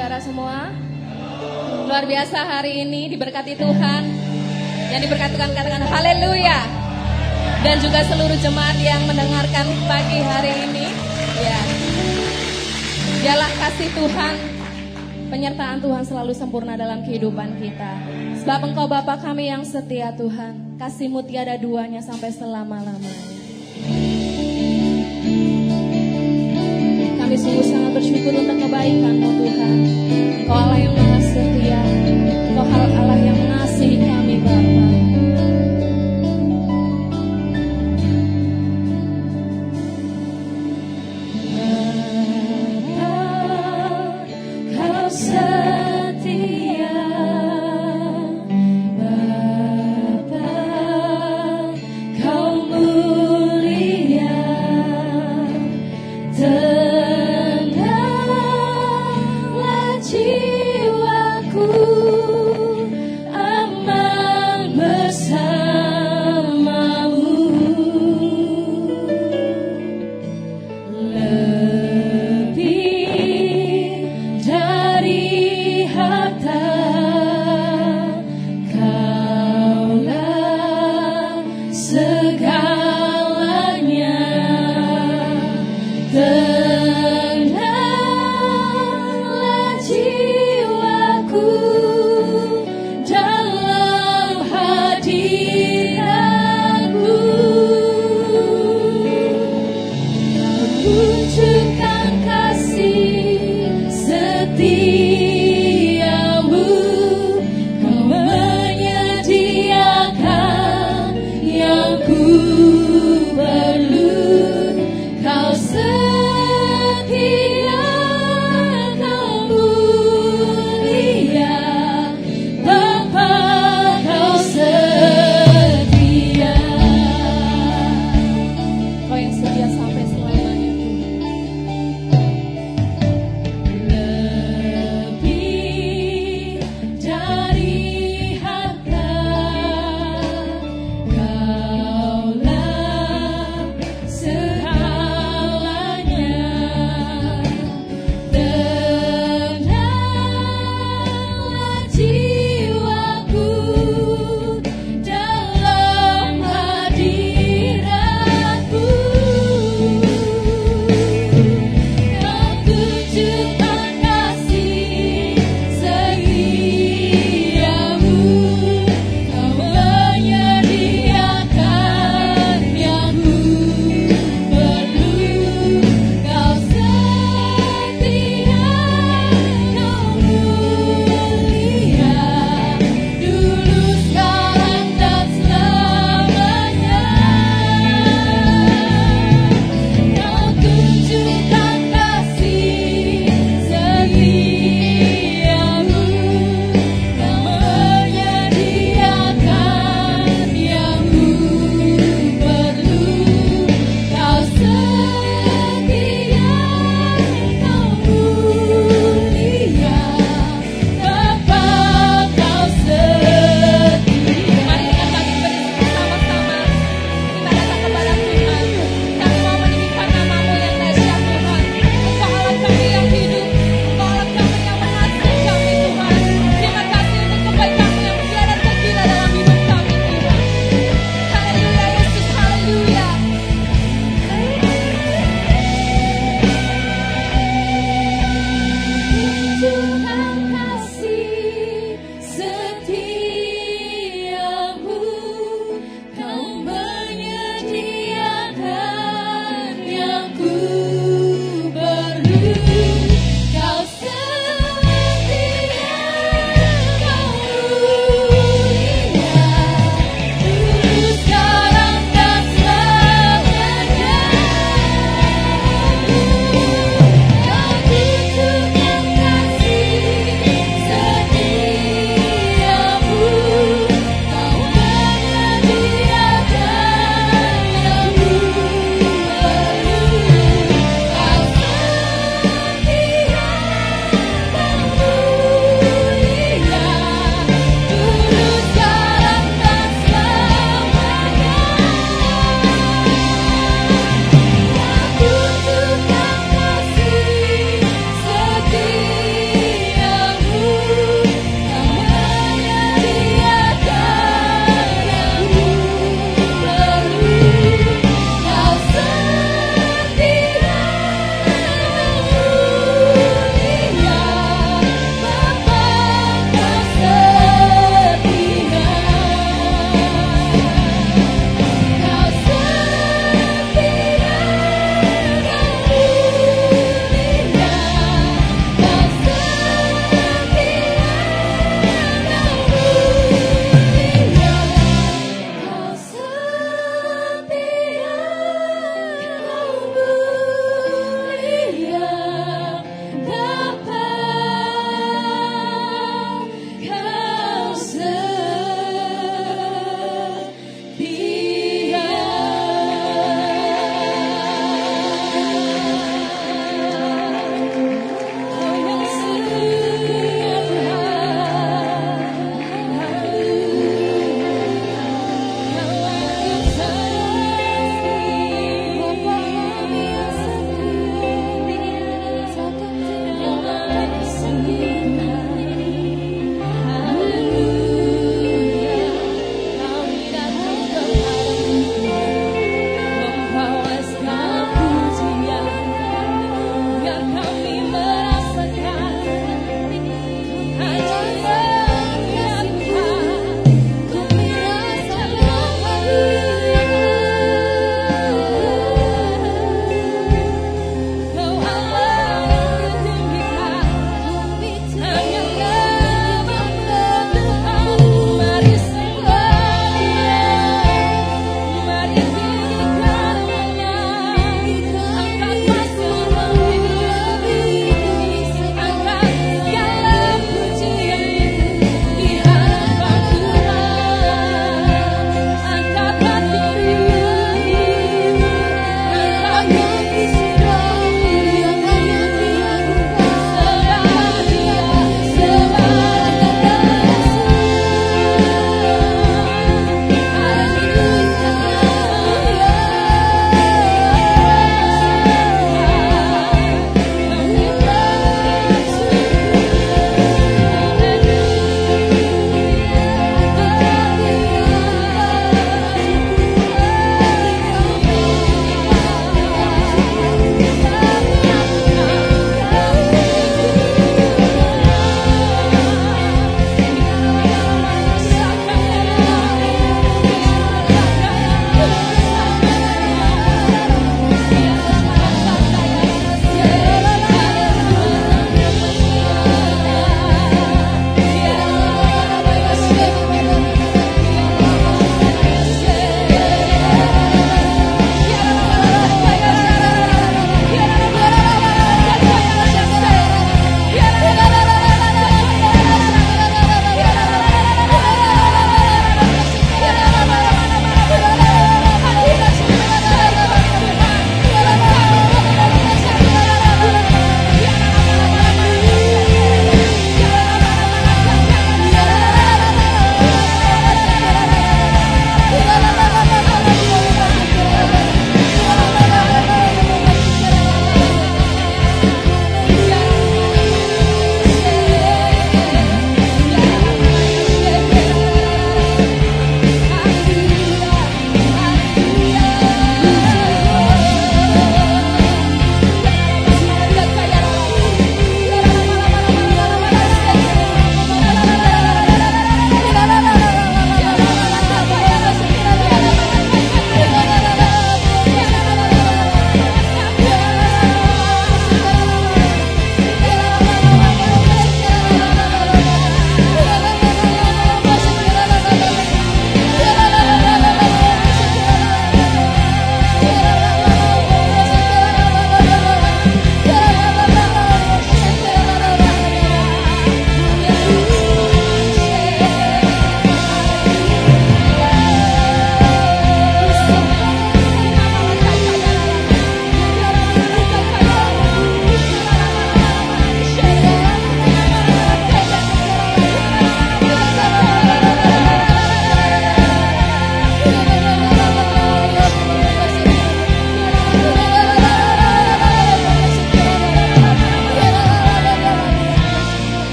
saudara semua? Luar biasa hari ini diberkati Tuhan. Yang diberkati Tuhan katakan haleluya. Dan juga seluruh jemaat yang mendengarkan pagi hari ini. Ya. Biarlah kasih Tuhan, penyertaan Tuhan selalu sempurna dalam kehidupan kita. Sebab Engkau Bapa kami yang setia Tuhan, kasih-Mu tiada duanya sampai selama-lamanya. Kami sungguh sangat bersyukur untuk kebaikan-Mu Tuhan. Engkau Allah yang maha setia, Engkau Allah yang mengasihi kami Bapa.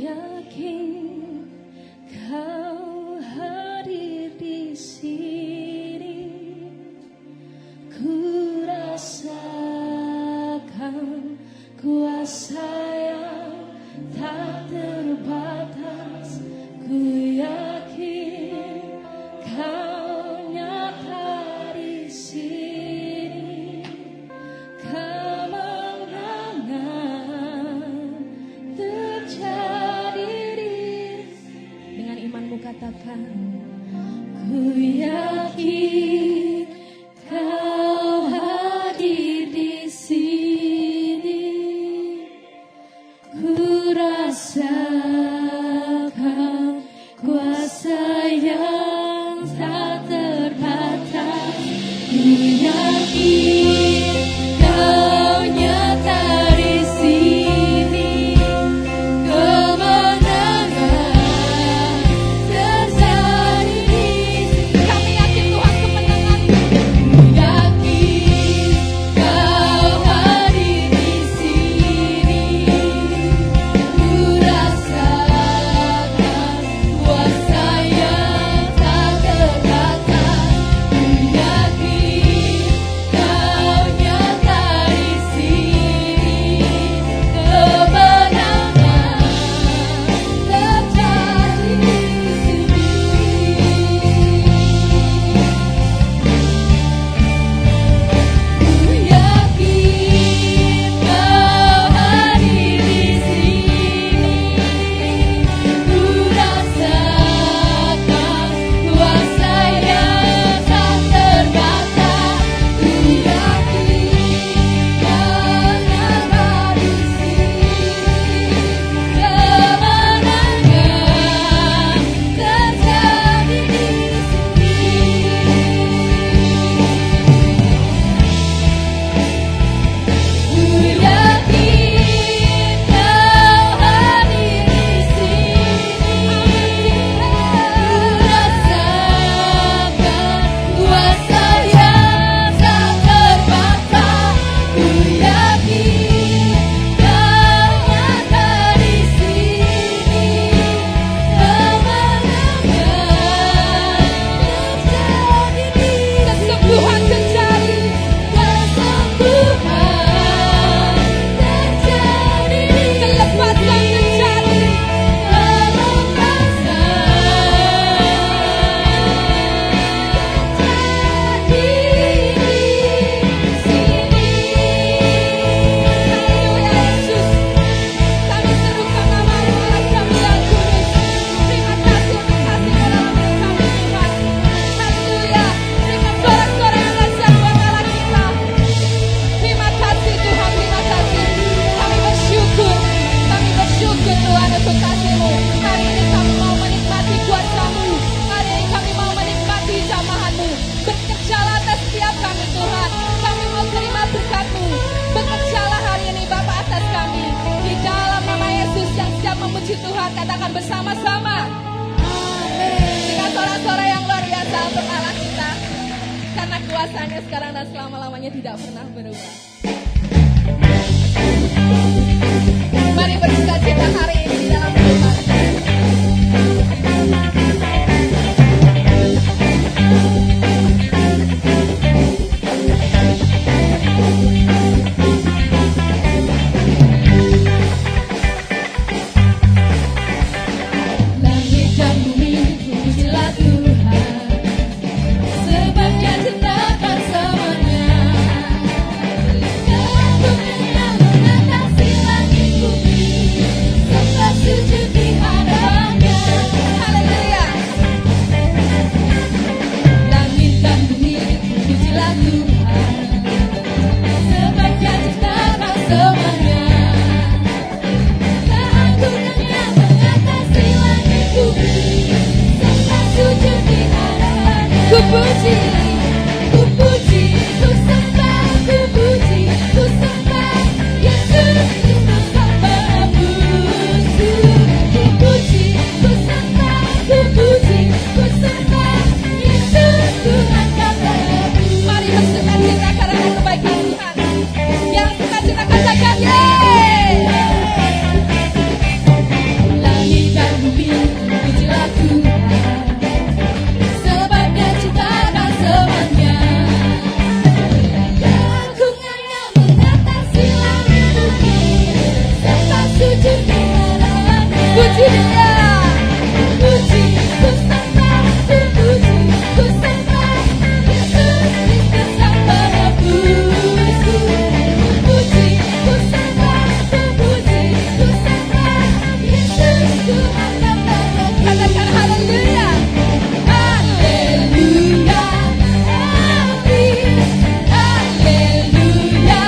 Yakin kau hadir di sini, ku rasakan kuasa yang tak terbatas. Ku yakin kau nyata di sini, kemenangan terjadi. Dengan imanmu katakan, ku yakin kau hadir di sini, ku rasakan kuasa yang tak terbatas. Ku yakin kau nyata di sini, kemenangan terjadi di sini. Kami yakin Tuhan kemenangan. Ku yakin kau hadir di sini, ku rasakan kuasa yang tak terbatas. Ku yakin kau nyata di sini, kemenangan terjadi di sini. Ku yakin kau hadir di sini, ku rasakan kuasa yang tak terbatas. Ku yakin kau nyata di sini, kemenangan terjadi di sini. Ku yakin kau hadir di sini, ku rasakan kuasa yang tak terbatas. Ku yakin kau nyata di sini, kemenangan terjadi di sini. Kesembuhan terjadi, kesembuhan terjadi, kelepatan terjadi, kelepatan terjadi di sini. Haleluya Yesus, kami serukan nama-Mu Allah kami yang kudus. Terima kasih untuk kasih dalam hidup kami Tuhan. Haleluya, berikan sorak-sorai yang dahsyat buat Allah kita. Terima kasih Tuhan, terima kasih. Kami bersyukur Tuhan untuk kasih-Mu. Hari ini kami mau menikmati kuasa-Mu. Hari ini kami mau menikmati jamahan-Mu. Bekerjalah atas setiap kami Tuhan. Kami mau terima berkat-Mu. Bekerjalah hari ini Bapa atas kami. Di dalam nama Yesus yang siap memuji Tuhan, katakan bersama-sama. Amin. Dengan sorak-sorai yang luar biasa untuk Allah kita. Karena kuasanya sekarang dan selama-lamanya tidak pernah berubah. Mari bersuka cita hari ini di dalam Tuhan. Langit dan bumi pujilah Tuhan, sebab Dia ciptakan semuanya. Dalam dunia mengatasi langit bumi, sebab Katakan haleluya. Haleluya. Amin. Haleluya.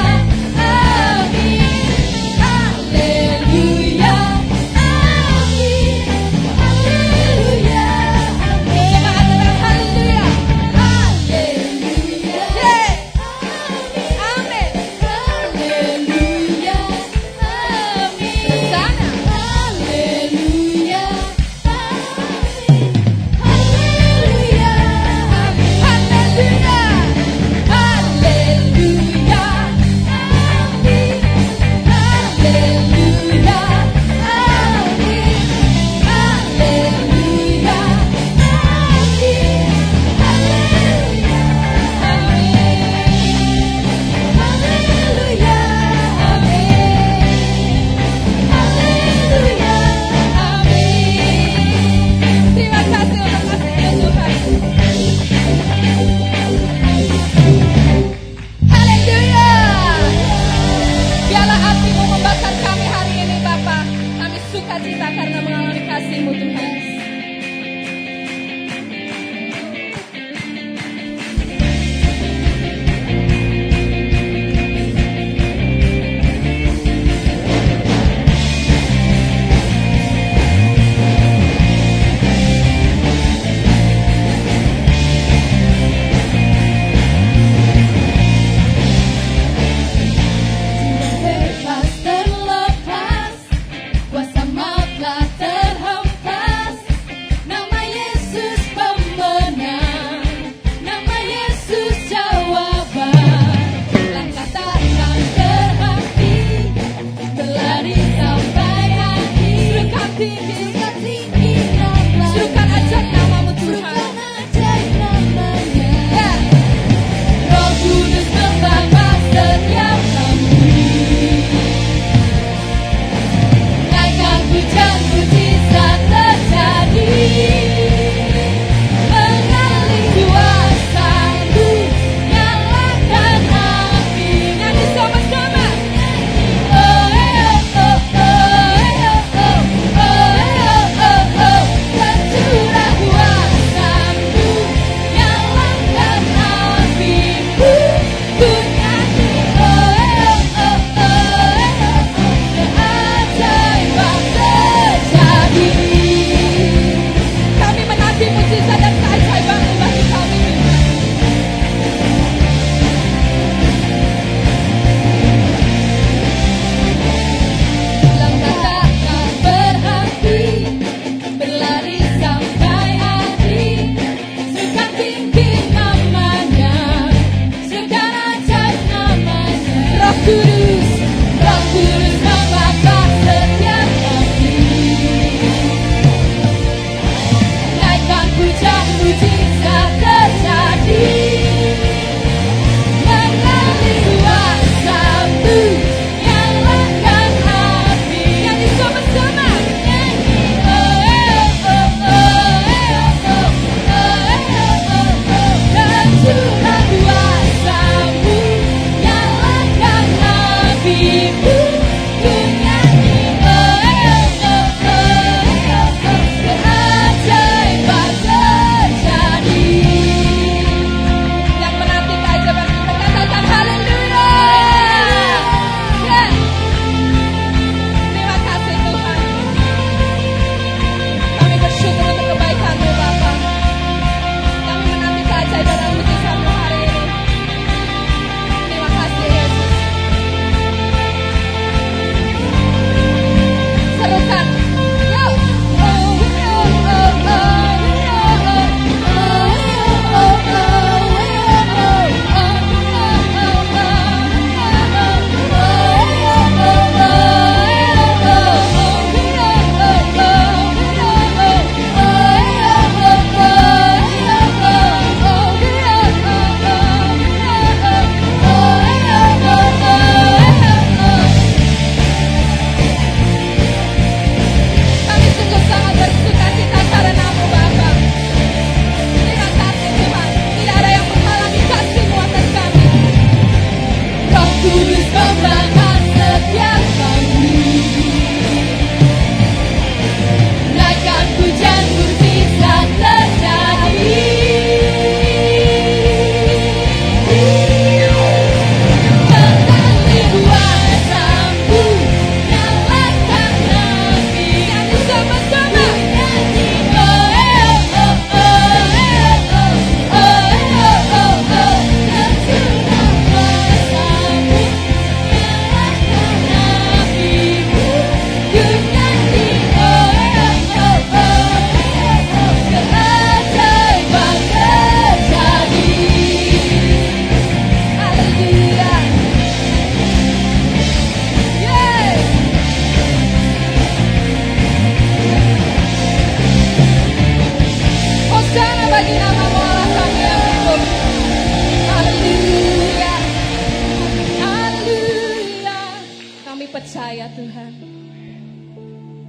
Amin. Haleluya. Amin. Haleluya. Amin. Coba katakan haleluya. Haleluya. Yeah. Amin. Haleluya. Amin. Sana. Haleluya.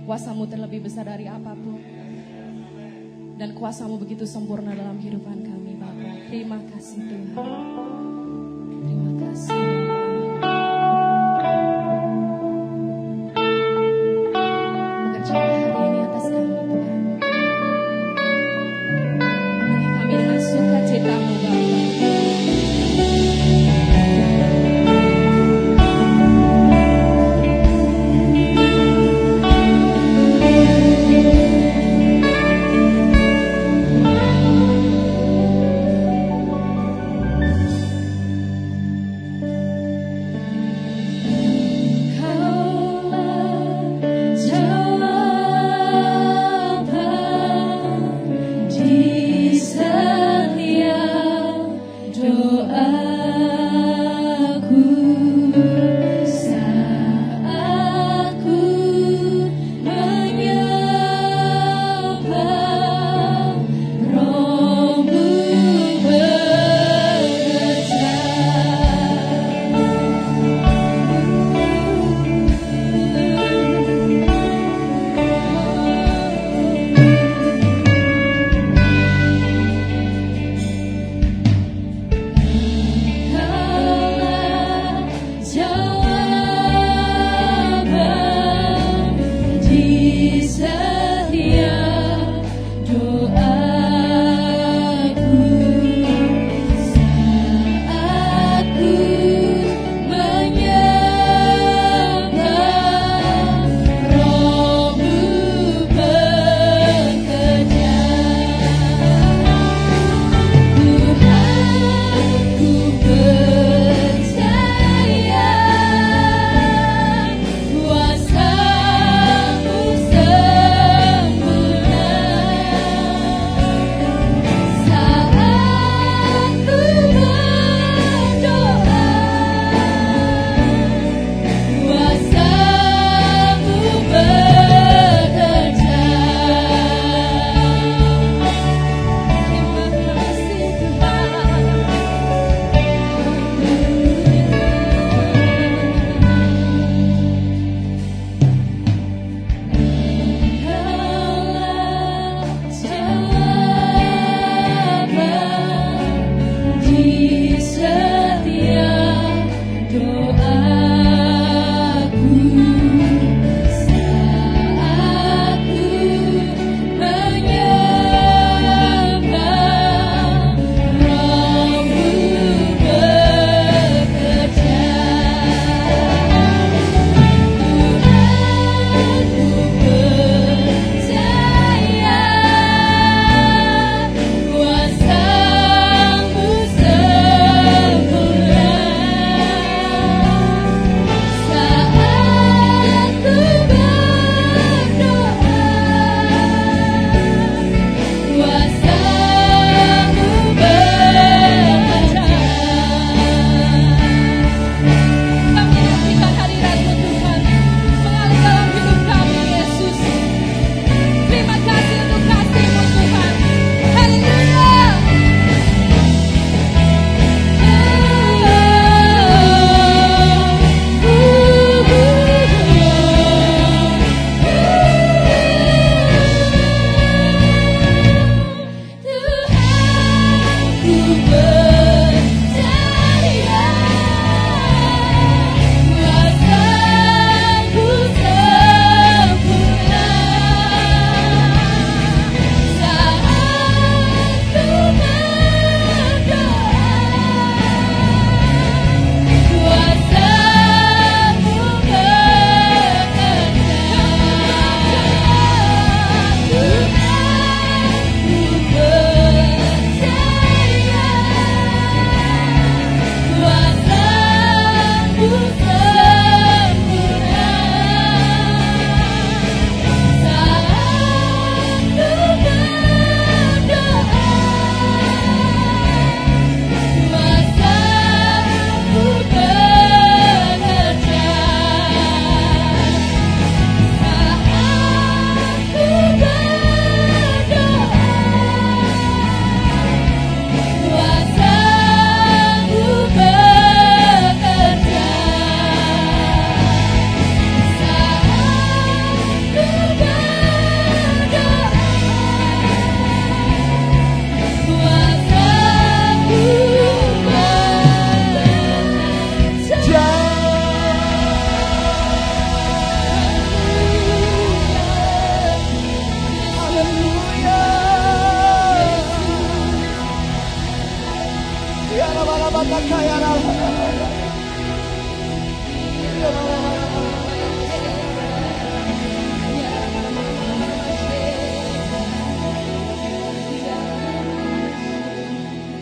Kuasa-Mu terlebih besar dari apapun. Dan kuasa-Mu begitu sempurna dalam kehidupan kami, Bapa. Terima kasih Tuhan. Terima kasih. Bekerjalah hari ini atas kami, Tuhan. Penuhi kami dengan sukacita-Mu, Bapa.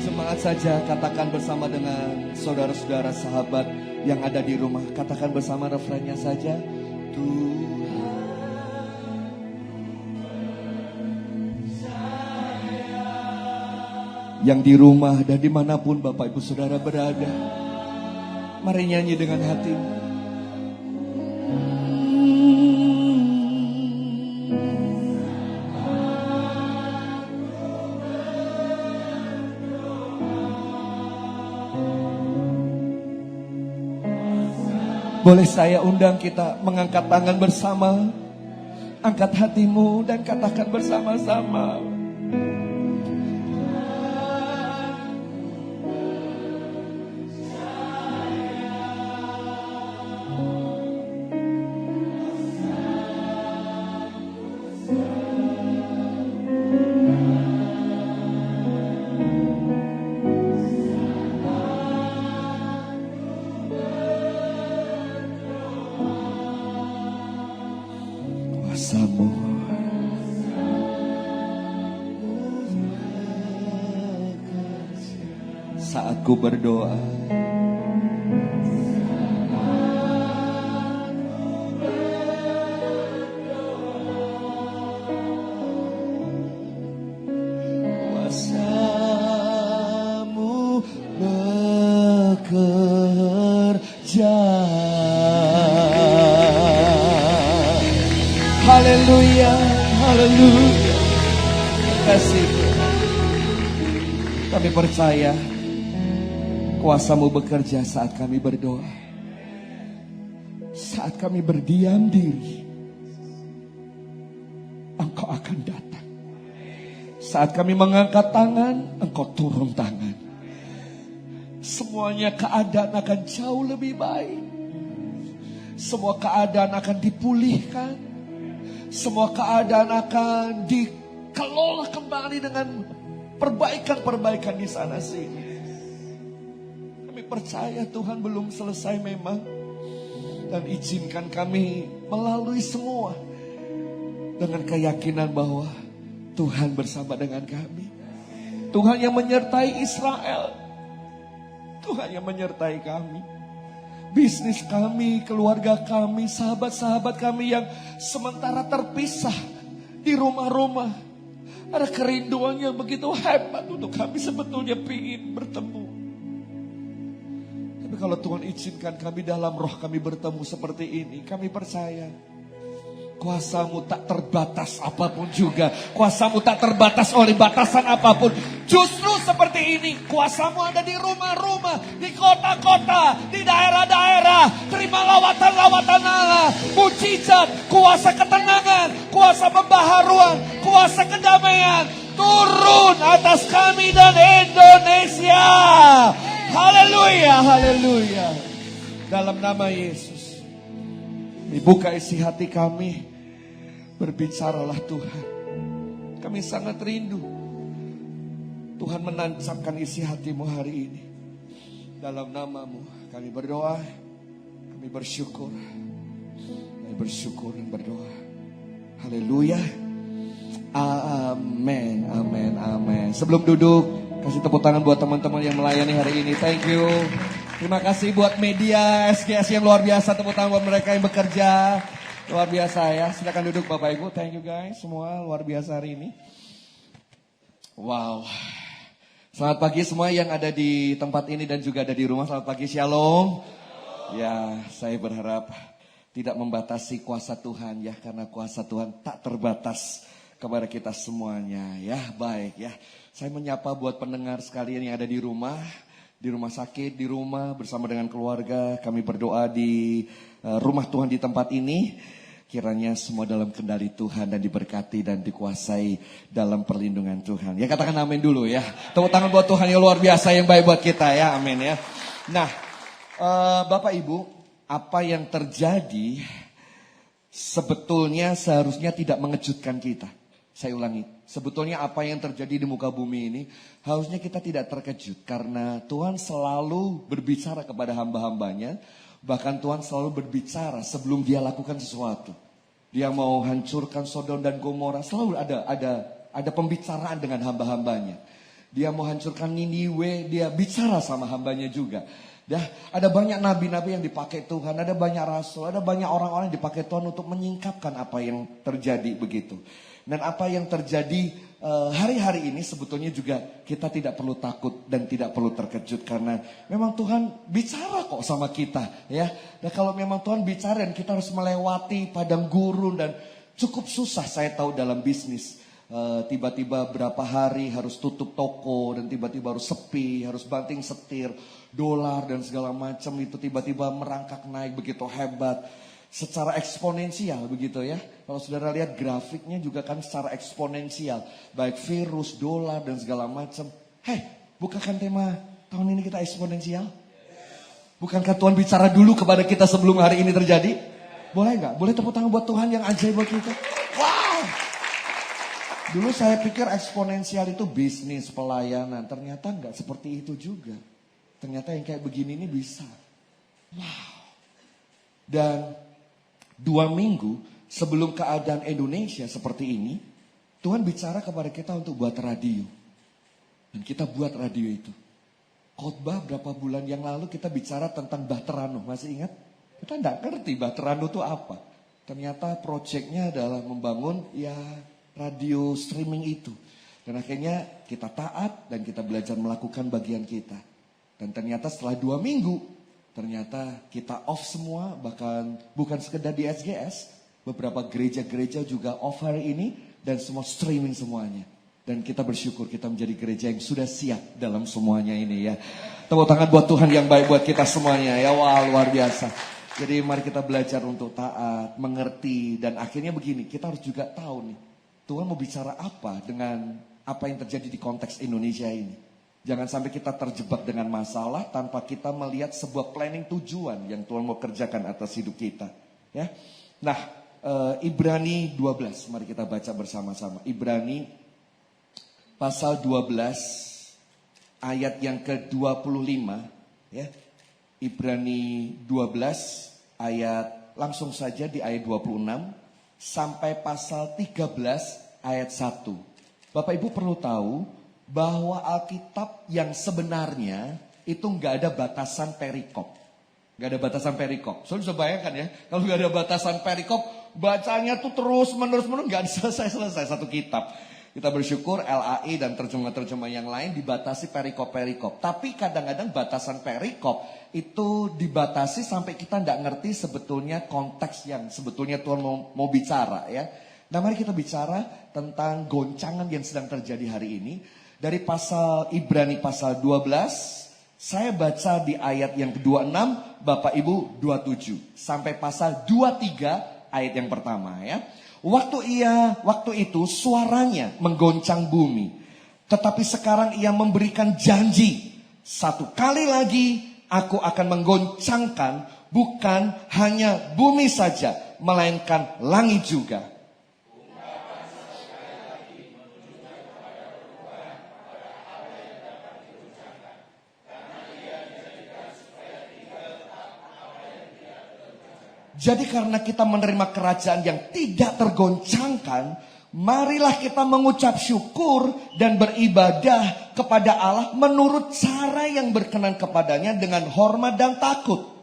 Jemaat saja katakan bersama dengan saudara-saudara sahabat yang ada di rumah. Katakan bersama refrennya saja. Tuhan yang di rumah dan dimanapun Bapak Ibu Saudara berada, mari nyanyi dengan hatimu. Boleh saya undang kita mengangkat tangan bersama, angkat hatimu dan katakan bersama-sama. Kuasamu saat ku berdoa, kuasamu bekerja. Haleluya, haleluya. Terima kasih. Kami percaya kuasamu bekerja saat kami berdoa, saat kami berdiam diri. Engkau akan datang. Saat kami mengangkat tangan, Engkau turun tangan. Semuanya keadaan akan jauh lebih baik. Semua keadaan akan dipulihkan. Semua keadaan akan dikelola kembali dengan perbaikan-perbaikan di sana sini. Kami percaya Tuhan belum selesai memang. Dan izinkan kami melalui semua dengan keyakinan bahwa Tuhan bersama dengan kami. Tuhan yang menyertai Israel. Tuhan yang menyertai kami. Bisnis kami, keluarga kami, sahabat-sahabat kami yang sementara terpisah di rumah-rumah. Ada kerinduan yang begitu hebat untuk kami sebetulnya ingin bertemu. Tapi kalau Tuhan izinkan kami dalam roh kami bertemu seperti ini, kami percaya kuasamu tak terbatas apapun juga. Kuasamu tak terbatas oleh batasan apapun. Justru seperti ini, kuasamu ada di rumah-rumah, di kota-kota, di daerah-daerah. Terima lawatan-lawatan Allah, mujizat, kuasa ketenangan, kuasa pembaharuan, kuasa kedamaian turun atas kami dan Indonesia. Haleluya, haleluya. Dalam nama Yesus, dibuka isi hati kami, berbicaralah Tuhan. Kami sangat rindu Tuhan menancapkan isi hatimu hari ini. Dalam namamu kami berdoa, kami bersyukur. Kami bersyukur dan berdoa. Haleluya. Amin, amin, amin. Sebelum duduk, kasih tepuk tangan buat teman-teman yang melayani hari ini. Thank you. Terima kasih buat media SGS yang luar biasa. Tepuk tangan buat mereka yang bekerja. Luar biasa ya. Silakan duduk Bapak Ibu. Thank you guys. Semua luar biasa hari ini. Wow. Selamat pagi semua yang ada di tempat ini dan juga ada di rumah. Selamat pagi, shalom. Ya, saya berharap tidak membatasi kuasa Tuhan ya. Karena kuasa Tuhan tak terbatas kepada kita semuanya ya. Baik ya. Saya menyapa buat pendengar sekalian yang ada di rumah sakit, di rumah bersama dengan keluarga. Kami berdoa di rumah Tuhan di tempat ini. Kiranya semua dalam kendali Tuhan dan diberkati dan dikuasai dalam perlindungan Tuhan. Ya katakan amin dulu ya. Tepuk tangan buat Tuhan yang luar biasa yang baik buat kita ya. Amin ya. Nah Bapak Ibu, apa yang terjadi sebetulnya seharusnya tidak mengejutkan kita. Saya ulangi, sebetulnya apa yang terjadi di muka bumi ini harusnya kita tidak terkejut karena Tuhan selalu berbicara kepada hamba-hambanya, bahkan Tuhan selalu berbicara sebelum dia lakukan sesuatu. Dia mau hancurkan Sodom dan Gomora, selalu ada pembicaraan dengan hamba-hambanya. Dia mau hancurkan Niniwe, dia bicara sama hambanya juga. Ada banyak nabi-nabi yang dipakai Tuhan, ada banyak rasul, ada banyak orang-orang yang dipakai Tuhan untuk menyingkapkan apa yang terjadi begitu. Dan apa yang terjadi hari-hari ini sebetulnya juga kita tidak perlu takut dan tidak perlu terkejut. Karena memang Tuhan bicara kok sama kita ya. Dan kalau memang Tuhan bicara dan kita harus melewati padang gurun dan cukup susah saya tahu dalam bisnis. Tiba-tiba berapa hari harus tutup toko dan tiba-tiba harus sepi, harus banting setir, dolar dan segala macam itu tiba-tiba merangkak naik begitu hebat. Secara eksponensial begitu ya. Kalau saudara lihat grafiknya juga kan secara eksponensial. Baik virus, dolar dan segala macam. Bukankah tema tahun ini kita eksponensial? Bukankah Tuhan bicara dulu kepada kita sebelum hari ini terjadi? Boleh nggak? Boleh tepuk tangan buat Tuhan yang ajaib buat kita? Wow! Dulu saya pikir eksponensial itu bisnis, pelayanan. Ternyata nggak seperti itu juga. Ternyata yang kayak begini ini bisa. Wow! Dan 2 minggu sebelum keadaan Indonesia seperti ini, Tuhan bicara kepada kita untuk buat radio. Dan kita buat radio itu. Khotbah berapa bulan yang lalu kita bicara tentang Baterano, masih ingat? Kita enggak ngerti Baterano itu apa. Ternyata proyeknya adalah membangun radio streaming itu. Dan akhirnya kita taat dan kita belajar melakukan bagian kita. Dan ternyata setelah 2 minggu, ternyata kita off semua, bahkan bukan sekedar di SGS. Beberapa gereja-gereja juga off hari ini dan semua streaming semuanya. Dan kita bersyukur kita menjadi gereja yang sudah siap dalam semuanya ini ya. Tepuk tangan buat Tuhan yang baik buat kita semuanya ya. Wah, luar biasa. Jadi mari kita belajar untuk taat, mengerti. Dan akhirnya begini, kita harus juga tahu nih. Tuhan mau bicara apa dengan apa yang terjadi di konteks Indonesia ini. Jangan sampai kita terjebak dengan masalah tanpa kita melihat sebuah planning tujuan yang Tuhan mau kerjakan atas hidup kita. Ya. Nah, Ibrani 12, mari kita baca bersama-sama. Ibrani pasal 12 ayat yang ke-25 ya. Ibrani 12 ayat langsung saja di ayat 26 sampai pasal 13 ayat 1. Bapak Ibu perlu tahu bahwa Alkitab yang sebenarnya itu nggak ada batasan perikop. Nggak ada batasan perikop. Saudara bisa bayangkan ya, kalau nggak ada batasan perikop, bacanya tuh terus menerus nggak selesai satu kitab. Kita bersyukur LAI dan terjemah-terjemah yang lain dibatasi perikop-perikop. Tapi kadang-kadang batasan perikop itu dibatasi sampai kita nggak ngerti sebetulnya konteks yang sebetulnya Tuhan mau bicara ya. Nah mari kita bicara tentang goncangan yang sedang terjadi hari ini. Dari pasal Ibrani pasal 12, saya baca di ayat yang ke-26, Bapak Ibu 27. Sampai pasal 23 ayat yang pertama ya. Waktu itu suaranya menggoncang bumi. Tetapi sekarang ia memberikan janji. 1 kali lagi aku akan menggoncangkan bukan hanya bumi saja, melainkan langit juga. Jadi karena kita menerima kerajaan yang tidak tergoncangkan, marilah kita mengucap syukur dan beribadah kepada Allah menurut cara yang berkenan kepadanya dengan hormat dan takut.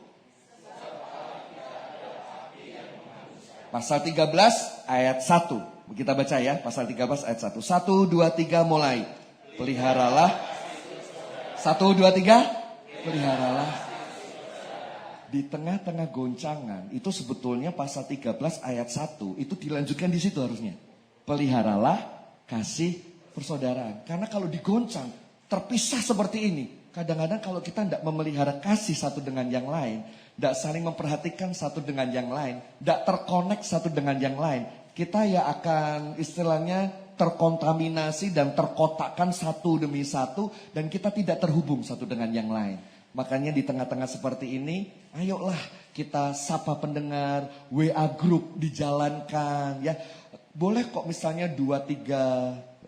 Pasal 13 ayat 1. Kita baca ya, pasal 13 ayat 1. 1, 2, 3 mulai. Peliharalah. 1, 2, 3. Peliharalah. Di tengah-tengah goncangan, itu sebetulnya pasal 13 ayat 1, itu dilanjutkan di situ harusnya. Peliharalah kasih persaudaraan. Karena kalau digoncang, terpisah seperti ini. Kadang-kadang kalau kita tidak memelihara kasih satu dengan yang lain, tidak saling memperhatikan satu dengan yang lain, tidak terkonek satu dengan yang lain, kita ya akan istilahnya terkontaminasi dan terkotakkan satu demi satu, dan kita tidak terhubung satu dengan yang lain. Makanya di tengah-tengah seperti ini, ayolah kita sapa pendengar, WA group dijalankan ya. Boleh kok misalnya 2-3,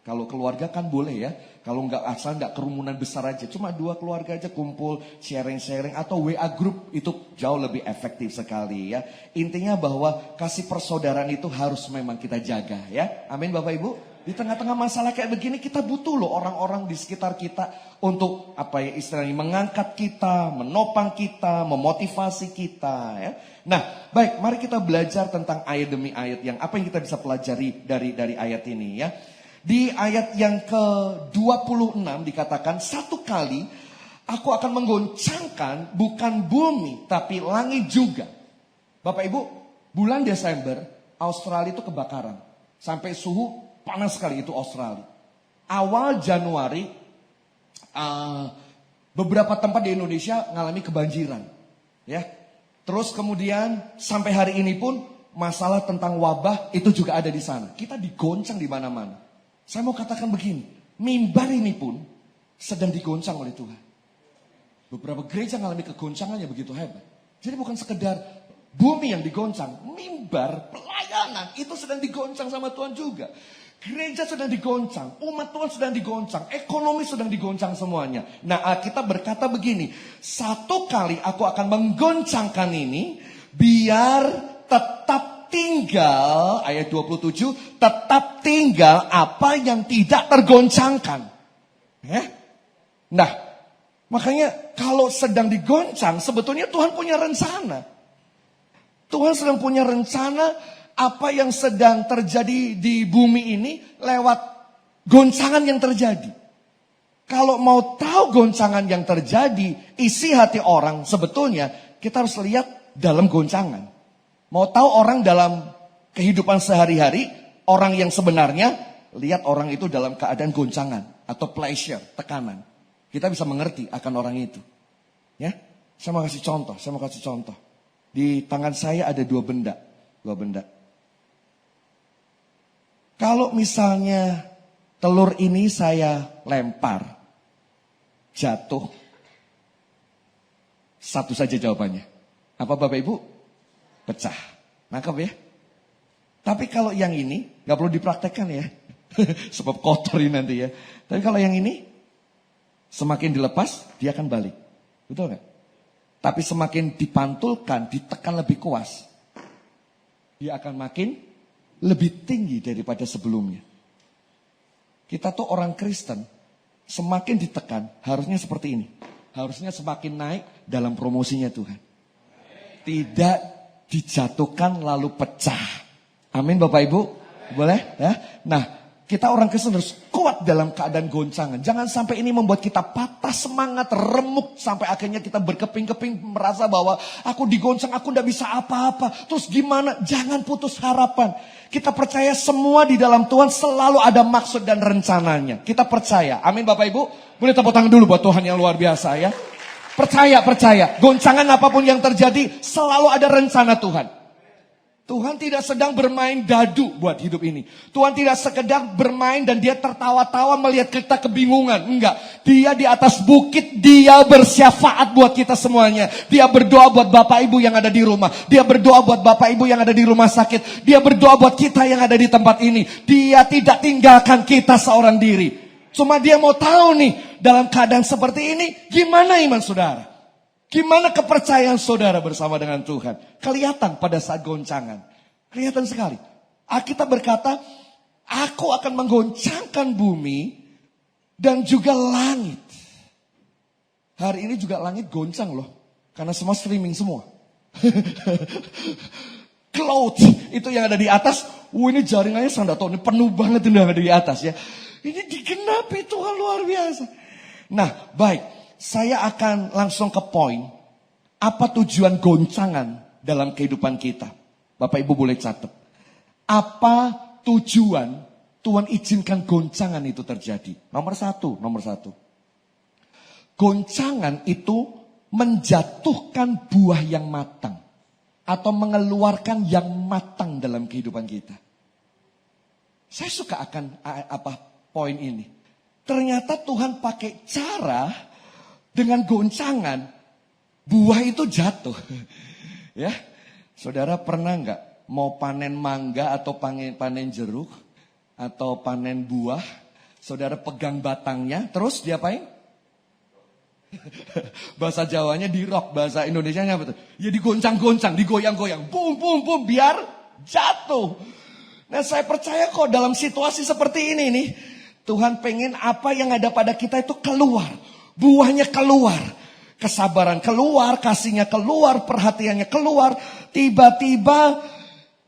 kalau keluarga kan boleh ya. Kalau asal nggak kerumunan besar aja, cuma 2 keluarga aja kumpul, sharing-sharing atau WA group itu jauh lebih efektif sekali ya. Intinya bahwa kasih persaudaraan itu harus memang kita jaga ya. Amin Bapak Ibu. Di tengah-tengah masalah kayak begini kita butuh loh orang-orang di sekitar kita untuk apa ya istilahnya mengangkat kita, menopang kita, memotivasi kita ya. Nah, baik, mari kita belajar tentang ayat demi ayat yang apa yang kita bisa pelajari dari ayat ini ya. Di ayat yang ke-26 dikatakan, satu kali aku akan menggoncangkan bukan bumi tapi langit juga. Bapak Ibu, bulan Desember Australia itu kebakaran. Sampai suhu panas sekali itu Australia. Awal Januari beberapa tempat di Indonesia mengalami kebanjiran. Ya. Terus kemudian sampai hari ini pun masalah tentang wabah itu juga ada di sana. Kita digoncang di mana-mana. Saya mau katakan begini, mimbar ini pun sedang digoncang oleh Tuhan. Beberapa gereja mengalami kegoncangannya begitu hebat. Jadi bukan sekedar bumi yang digoncang, mimbar, pelayanan itu sedang digoncang sama Tuhan juga. Gereja sedang digoncang, umat Tuhan sedang digoncang, ekonomi sedang digoncang semuanya. Nah, kita berkata begini, satu kali aku akan menggoncangkan ini biar tetap tinggal, ayat 27, tetap tinggal apa yang tidak tergoncangkan. Nah, makanya kalau sedang digoncang, sebetulnya Tuhan punya rencana. Tuhan sedang punya rencana apa yang sedang terjadi di bumi ini lewat goncangan yang terjadi. Kalau mau tahu goncangan yang terjadi, isi hati orang sebetulnya kita harus lihat dalam goncangan. Mau tahu orang dalam kehidupan sehari-hari, orang yang sebenarnya, lihat orang itu dalam keadaan goncangan atau pleasure, tekanan. Kita bisa mengerti akan orang itu. Ya, saya mau kasih contoh. Di tangan saya ada dua benda. Kalau misalnya telur ini saya lempar, jatuh, satu saja jawabannya. Apa Bapak Ibu? Pecah. Nangkep ya? Tapi kalau yang ini, gak perlu dipraktekkan ya. Sebab kotor ini nanti ya. Tapi kalau yang ini, semakin dilepas, dia akan balik. Betul gak? Tapi semakin dipantulkan, ditekan lebih kuat, dia akan makin lebih tinggi daripada sebelumnya. Kita tuh orang Kristen, semakin ditekan, harusnya seperti ini. Harusnya semakin naik dalam promosinya Tuhan. Tidak dijatuhkan lalu pecah. Amin Bapak Ibu. Boleh ya? Nah, kita orang Kristen harus kuat dalam keadaan goncangan. Jangan sampai ini membuat kita patah semangat, remuk. Sampai akhirnya kita berkeping-keping merasa bahwa aku digoncang, aku tidak bisa apa-apa. Terus gimana? Jangan putus harapan. Kita percaya semua di dalam Tuhan selalu ada maksud dan rencananya. Kita percaya. Amin Bapak Ibu. Boleh tepuk tangan dulu buat Tuhan yang luar biasa ya. Percaya. Goncangan apapun yang terjadi selalu ada rencana Tuhan. Tuhan tidak sedang bermain dadu buat hidup ini. Tuhan tidak sekedar bermain dan dia tertawa-tawa melihat kita kebingungan. Enggak. Dia di atas bukit, dia bersyafaat buat kita semuanya. Dia berdoa buat Bapak Ibu yang ada di rumah. Dia berdoa buat Bapak Ibu yang ada di rumah sakit. Dia berdoa buat kita yang ada di tempat ini. Dia tidak tinggalkan kita seorang diri. Cuma dia mau tahu nih, dalam keadaan seperti ini, gimana iman saudara? Gimana kepercayaan saudara bersama dengan Tuhan? Kelihatan pada saat goncangan. Kelihatan sekali. Alkitab berkata, aku akan menggoncangkan bumi dan juga langit. Hari ini juga langit goncang loh. Karena semua streaming semua. Cloud itu yang ada di atas. Ini jaringannya saya nggak tahu, ini penuh banget ini yang ada di atas ya. Ini digenapi Tuhan luar biasa. Nah baik, saya akan langsung ke poin. Apa tujuan goncangan dalam kehidupan kita? Bapak Ibu boleh catat. Apa tujuan Tuhan izinkan goncangan itu terjadi? Nomor satu. Goncangan itu menjatuhkan buah yang matang. Atau mengeluarkan yang matang dalam kehidupan kita. Saya suka akan poin ini. Ternyata Tuhan pakai cara dengan goncangan buah itu jatuh. Ya, saudara pernah nggak mau panen mangga atau panen jeruk atau panen buah, saudara pegang batangnya, terus diapain? Bahasa Jawanya dirok, bahasa Indonesianya apa tuh? Ya digoncang-goncang, digoyang-goyang, bum bum bum biar jatuh. Nah saya percaya kok dalam situasi seperti ini nih, Tuhan pengen apa yang ada pada kita itu keluar, buahnya keluar, kesabaran keluar, kasihnya keluar, perhatiannya keluar. Tiba-tiba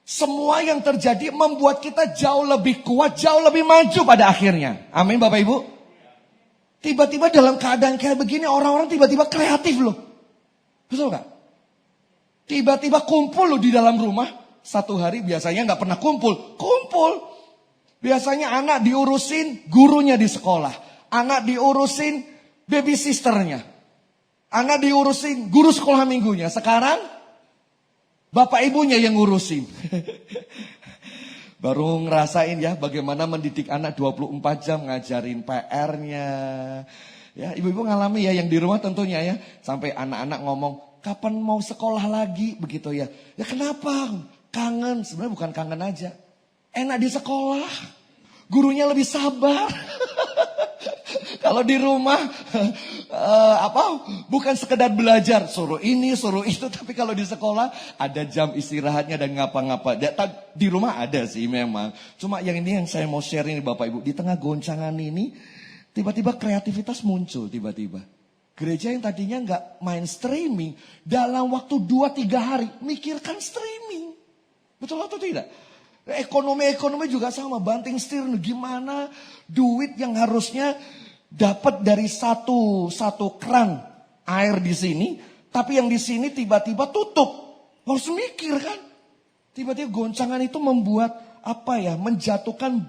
semua yang terjadi membuat kita jauh lebih kuat, jauh lebih maju pada akhirnya. Amin Bapak Ibu. Tiba-tiba dalam keadaan kayak begini orang-orang tiba-tiba kreatif loh. Betul gak? Tiba-tiba kumpul loh di dalam rumah. Satu hari biasanya gak pernah kumpul. Kumpul. Biasanya anak diurusin gurunya di sekolah. Anak diurusin baby sisternya. Anak diurusin guru sekolah minggunya. Sekarang bapak ibunya yang ngurusin. Baru ngerasain ya bagaimana mendidik anak 24 jam ngajarin PR-nya. Ya, ibu-ibu ngalami ya yang di rumah tentunya ya. Sampai anak-anak ngomong, "Kapan mau sekolah lagi?" begitu ya. Ya kenapa? Kangen. Sebenarnya bukan kangen aja. Enak di sekolah. Gurunya lebih sabar. Kalau di rumah bukan sekedar belajar, suruh ini, suruh itu, tapi kalau di sekolah ada jam istirahatnya dan ngapa-ngapa. Di rumah ada sih memang. Cuma yang ini yang saya mau share ini Bapak Ibu, di tengah goncangan ini tiba-tiba kreativitas muncul tiba-tiba. Gereja yang tadinya nggak main streaming, dalam waktu 2-3 hari mikirkan streaming. Betul atau tidak? Ekonomi juga sama, banting setir gimana duit yang harusnya dapat dari satu keran air di sini, tapi yang di sini tiba-tiba tutup. Harus mikir kan? Tiba-tiba goncangan itu membuat menjatuhkan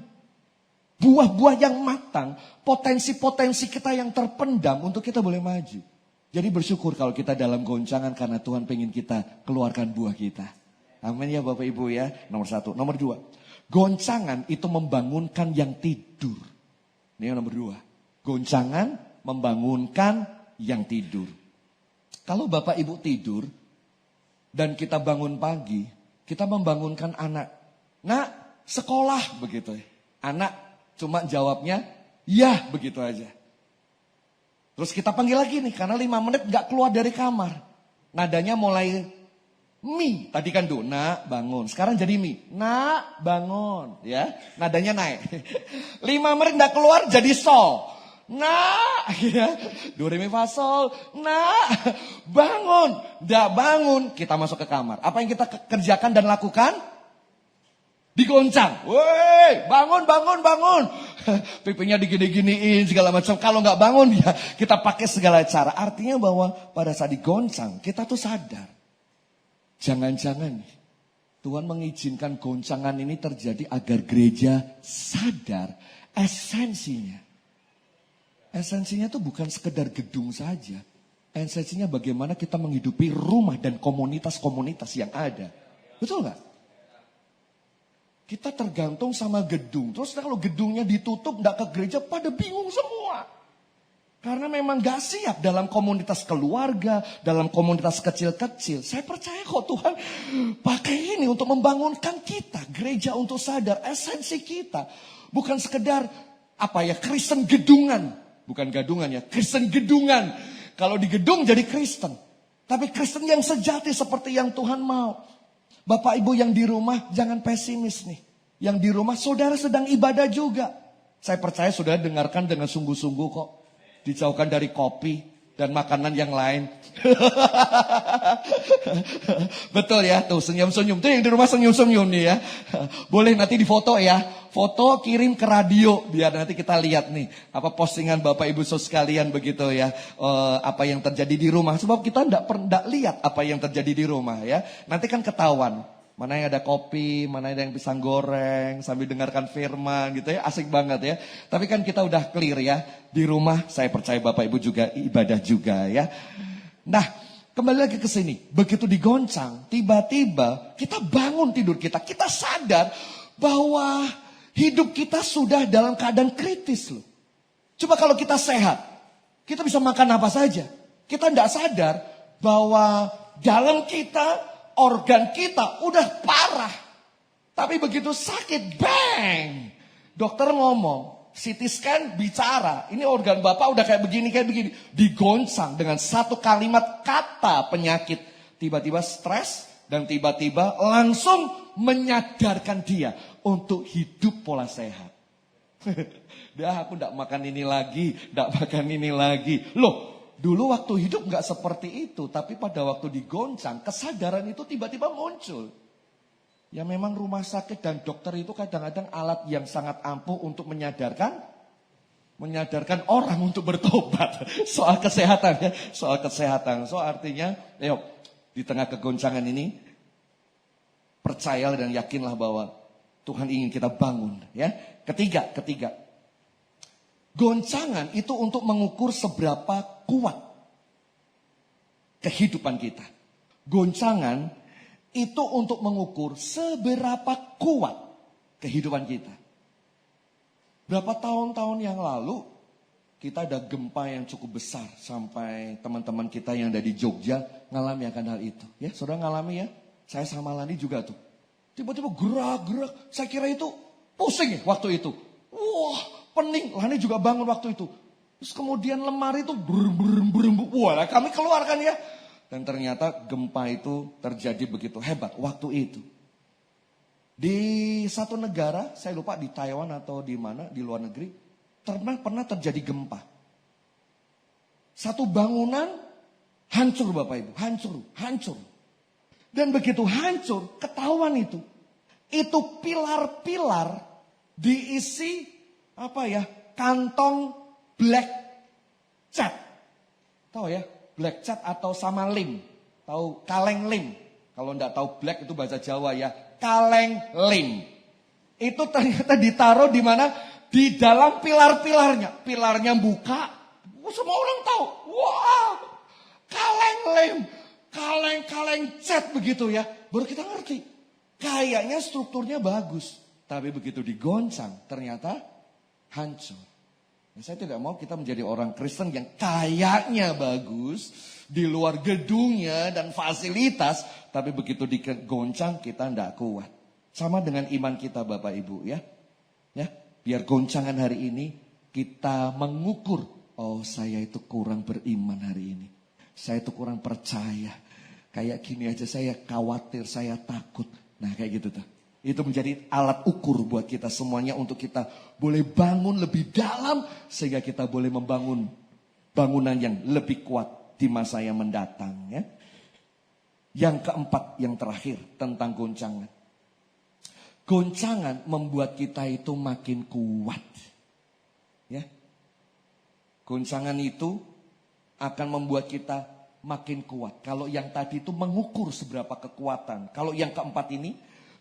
buah-buah yang matang, potensi-potensi kita yang terpendam untuk kita boleh maju. Jadi bersyukur kalau kita dalam goncangan karena Tuhan pengen kita keluarkan buah kita. Amin ya Bapak Ibu ya. Nomor 1. Nomor 2. Goncangan itu membangunkan yang tidur. Ini yang nomor 2. Goncangan membangunkan yang tidur. Kalau Bapak Ibu tidur dan kita bangun pagi, kita membangunkan anak. Nak, sekolah begitu. Anak cuma jawabnya, ya begitu aja. Terus kita panggil lagi nih, karena 5 menit gak keluar dari kamar. Nadanya mulai mi, tadi kan do, nak bangun. Sekarang jadi mi, nak bangun. Ya, nadanya naik. 5 menit gak keluar jadi sol. Nak, ya, do re mi fa sol. Nak, bangun. Gak bangun, kita masuk ke kamar. Apa yang kita kerjakan dan lakukan? Digoncang. Woi, bangun, bangun, bangun. Pipinya digini-giniin segala macam. Kalau nggak bangun ya kita pakai segala cara. Artinya bahwa pada saat digoncang kita tuh sadar. Jangan-jangan Tuhan mengizinkan goncangan ini terjadi agar gereja sadar esensinya. Esensinya tuh bukan sekedar gedung saja. Esensinya bagaimana kita menghidupi rumah dan komunitas-komunitas yang ada. Betul nggak? Kita tergantung sama gedung. Terus kalau gedungnya ditutup, nggak ke gereja, pada bingung semua. Karena memang gak siap dalam komunitas keluarga, dalam komunitas kecil-kecil. Saya percaya kok Tuhan pakai ini untuk membangunkan kita. Gereja untuk sadar esensi kita. Bukan sekedar Kristen gedungan. Bukan gadungan ya, Kristen gedungan. Kalau di gedung jadi Kristen. Tapi Kristen yang sejati seperti yang Tuhan mau. Bapak Ibu yang di rumah jangan pesimis nih. Yang di rumah saudara sedang ibadah juga. Saya percaya saudara dengarkan dengan sungguh-sungguh kok. Dijauhkan dari kopi dan makanan yang lain. Betul ya, tuh senyum-senyum. Tuh yang di rumah senyum-senyum nih ya. Boleh nanti difoto ya. Foto kirim ke radio biar nanti kita lihat nih. Apa postingan Bapak Ibu sekalian begitu ya. Apa yang terjadi di rumah. Sebab kita enggak lihat apa yang terjadi di rumah ya. Nanti kan ketahuan. Mana yang ada kopi, mana ada yang pisang goreng, sambil dengarkan firman gitu ya, asik banget ya. Tapi kan kita udah clear ya, di rumah saya percaya Bapak Ibu juga ibadah juga ya. Nah, kembali lagi ke sini, begitu digoncang, tiba-tiba kita bangun tidur kita sadar bahwa hidup kita sudah dalam keadaan kritis loh. Coba kalau kita sehat, kita bisa makan apa saja. Kita tidak sadar bahwa dalam kita organ kita udah parah. Tapi begitu sakit, bang. Dokter ngomong, CT scan bicara, ini organ Bapak udah kayak begini. Digoncang dengan satu kalimat kata penyakit. Tiba-tiba stres dan tiba-tiba langsung menyadarkan dia untuk hidup pola sehat. Aku gak makan ini lagi, Loh, dulu waktu hidup gak seperti itu. Tapi pada waktu digoncang, kesadaran itu tiba-tiba muncul. Ya memang rumah sakit dan dokter itu kadang-kadang alat yang sangat ampuh untuk menyadarkan orang untuk bertobat. Soal kesehatan ya, So artinya, di tengah kegoncangan ini, percayalah dan yakinlah bahwa Tuhan ingin kita bangun. Ya, ketiga. Goncangan itu untuk mengukur seberapa kuat kehidupan kita. Goncangan itu untuk mengukur seberapa kuat kehidupan kita. Berapa tahun-tahun yang lalu kita ada gempa yang cukup besar sampai teman-teman kita yang ada di Jogja ngalami akan hal itu. Ya, saudara ngalami ya? Saya sama Lani juga tuh. Tiba-tiba gerak. Saya kira itu pusing ya waktu itu. Wah, pening. Lani juga bangun waktu itu. Terus kemudian lemari itu berembuk. Wah, kami keluarkan ya. Dan ternyata gempa itu terjadi begitu hebat waktu itu. Di satu negara, saya lupa di Taiwan atau di mana, di luar negeri, pernah terjadi gempa. Satu bangunan hancur Bapak Ibu, hancur. Dan begitu hancur, ketahuan itu. Itu pilar-pilar diisi kantong black cat. Tahu ya? Black cat atau sama lim. Tahu kaleng lim. Kalau enggak tahu black itu bahasa Jawa ya. Kaleng lim. Itu ternyata ditaruh di mana? Di dalam pilar-pilarnya. Pilarnya buka. Semua orang tahu. Wah, kaleng lim. Kaleng cat begitu ya. Baru kita ngerti. Kayaknya strukturnya bagus. Tapi begitu digoncang ternyata hancur. Saya tidak mau kita menjadi orang Kristen yang kayaknya bagus di luar gedungnya dan fasilitas, tapi begitu digoncang kita tidak kuat. Sama dengan iman kita Bapak Ibu ya. Biar goncangan hari ini kita mengukur, oh saya itu kurang beriman hari ini. Saya itu kurang percaya. Kayak gini aja saya khawatir, saya takut. Nah kayak gitu tuh. Itu menjadi alat ukur buat kita semuanya untuk kita boleh bangun lebih dalam sehingga kita boleh membangun bangunan yang lebih kuat di masa yang mendatang ya. Yang keempat, yang terakhir tentang goncangan. Goncangan membuat kita itu makin kuat. Ya. Goncangan itu akan membuat kita makin kuat. Kalau yang tadi itu mengukur seberapa kekuatan. Kalau yang keempat ini,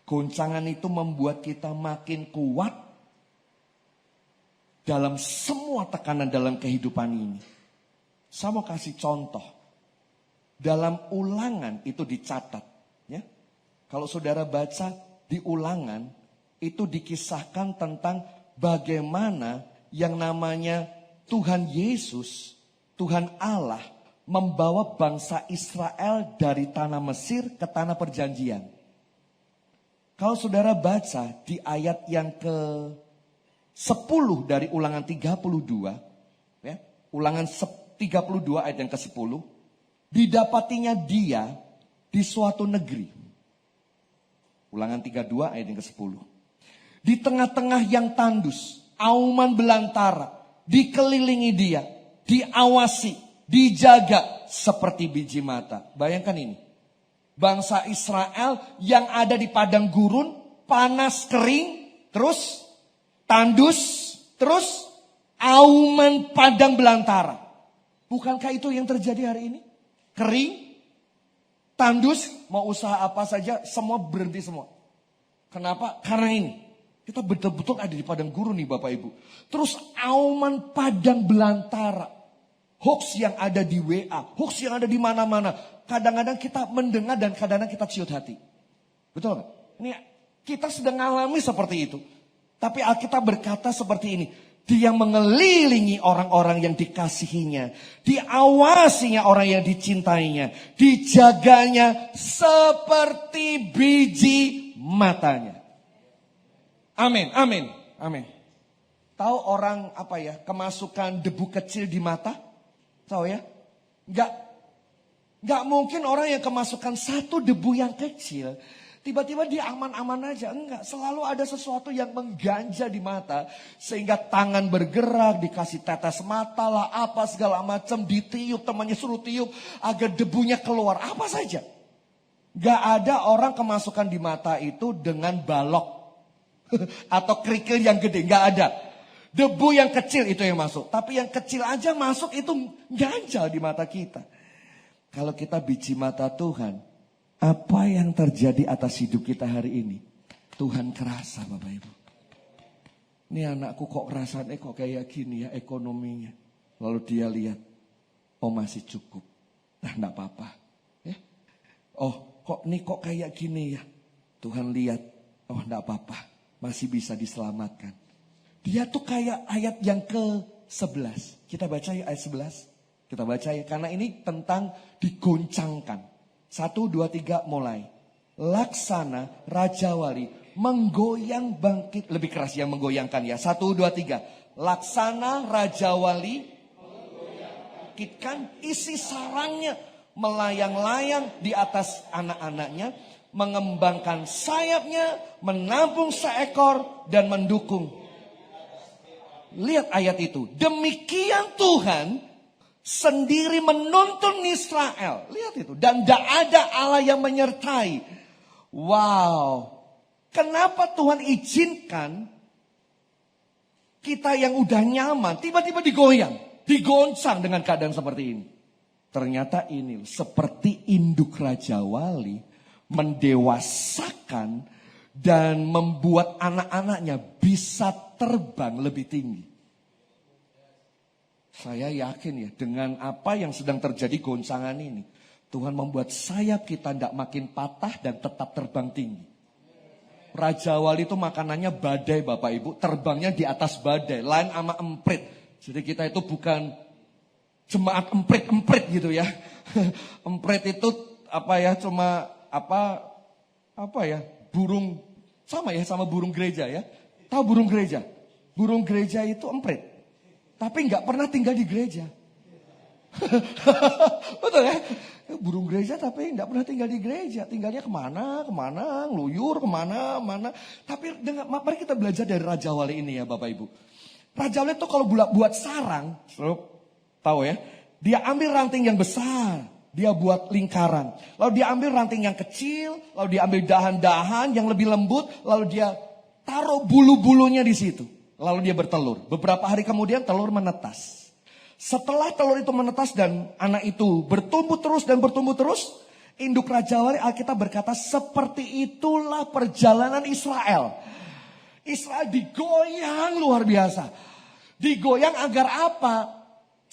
goncangan itu membuat kita makin kuat dalam semua tekanan dalam kehidupan ini. Saya mau kasih contoh. Dalam Ulangan itu dicatat. Ya. Kalau saudara baca di Ulangan itu dikisahkan tentang bagaimana yang namanya Tuhan Yesus, Tuhan Allah membawa bangsa Israel dari tanah Mesir ke tanah perjanjian. Kalau saudara baca di ayat yang ke-10 dari Ulangan 32, ya, Ulangan 32 ayat yang ke-10, didapatinya dia di suatu negeri. Ulangan 32 ayat yang ke-10. Di tengah-tengah yang tandus, auman belantara, dikelilingi dia, diawasi, dijaga seperti biji mata. Bayangkan ini. Bangsa Israel yang ada di padang gurun, panas kering, terus tandus, terus auman padang belantara. Bukankah itu yang terjadi hari ini? Kering, tandus, mau usaha apa saja, semua berhenti semua. Kenapa? Karena ini. Kita betul-betul ada di padang gurun nih Bapak Ibu. Terus auman padang belantara. Hoax yang ada di WA, hoax yang ada di mana-mana. Kadang-kadang kita mendengar dan kadang-kadang kita ciut hati. Betul gak? Ini kita sedang mengalami seperti itu. Tapi Alkitab berkata seperti ini. Dia mengelilingi orang-orang yang dikasihinya. Diawasinya orang yang dicintainya. Dijaganya seperti biji matanya. Amin, amin, amin. Tahu orang kemasukan debu kecil di mata? Tahu ya? Enggak mungkin orang yang kemasukan satu debu yang kecil tiba-tiba dia aman-aman aja. Enggak, selalu ada sesuatu yang mengganja di mata. Sehingga tangan bergerak, dikasih tetes mata lah, apa segala macam. Ditiup, temannya suruh tiup agar debunya keluar. Apa saja. Enggak ada orang kemasukan di mata itu dengan balok. Atau kerikil yang gede, enggak ada. Debu yang kecil itu yang masuk. Tapi yang kecil aja masuk itu ganjal di mata kita. Kalau kita biji mata Tuhan, apa yang terjadi atas hidup kita hari ini? Tuhan kerasa Bapak Ibu. Ini anakku kok rasanya kok kayak gini ya ekonominya. Lalu dia lihat, oh masih cukup. Nah enggak apa-apa. Ya. Oh kok kayak gini ya. Tuhan lihat, oh enggak apa-apa. Masih bisa diselamatkan. Dia tuh kayak ayat yang ke-11. Kita baca ya ayat 11. Kita baca ya karena ini tentang digoncangkan. 1, 2, 3 mulai. Laksana Raja Wali menggoyang bangkit. Lebih keras yang menggoyangkan ya. 1, 2, 3. Laksana Raja Wali bangkitkan isi sarangnya. Melayang-layang di atas anak-anaknya. Mengembangkan sayapnya. Menampung seekor dan mendukung. Lihat ayat itu. Demikian Tuhan sendiri menuntun Israel. Lihat itu. Dan tidak ada Allah yang menyertai. Wow. Kenapa Tuhan izinkan kita yang udah nyaman tiba-tiba digoyang. Digoncang dengan keadaan seperti ini. Ternyata ini seperti induk Raja Wali mendewasakan dan membuat anak-anaknya bisa terbang lebih tinggi. Saya yakin ya dengan apa yang sedang terjadi goncangan ini. Tuhan membuat sayap kita tidak makin patah dan tetap terbang tinggi. Raja Wali itu makanannya badai Bapak Ibu. Terbangnya di atas badai. Lain sama emprit. Jadi kita itu bukan jemaat emprit-emprit gitu ya. Emprit itu cuma burung. Sama ya sama burung gereja ya. Tahu burung gereja? Burung gereja itu emprit. Tapi nggak pernah tinggal di gereja. Betul ya? Burung gereja tapi nggak pernah tinggal di gereja. Tinggalnya kemana, ngeluyur kemana. Tapi mari kita belajar dari Raja Wali ini ya Bapak Ibu. Raja Wali itu kalau buat sarang, tahu ya? Dia ambil ranting yang besar, dia buat lingkaran. Lalu dia ambil ranting yang kecil, lalu dia ambil dahan-dahan yang lebih lembut, lalu dia taruh bulu-bulunya di situ. Lalu dia bertelur. Beberapa hari kemudian telur menetas. Setelah telur itu menetas dan anak itu bertumbuh terus. Induk Raja Wali Alkitab berkata seperti itulah perjalanan Israel. Israel digoyang luar biasa. Digoyang agar apa?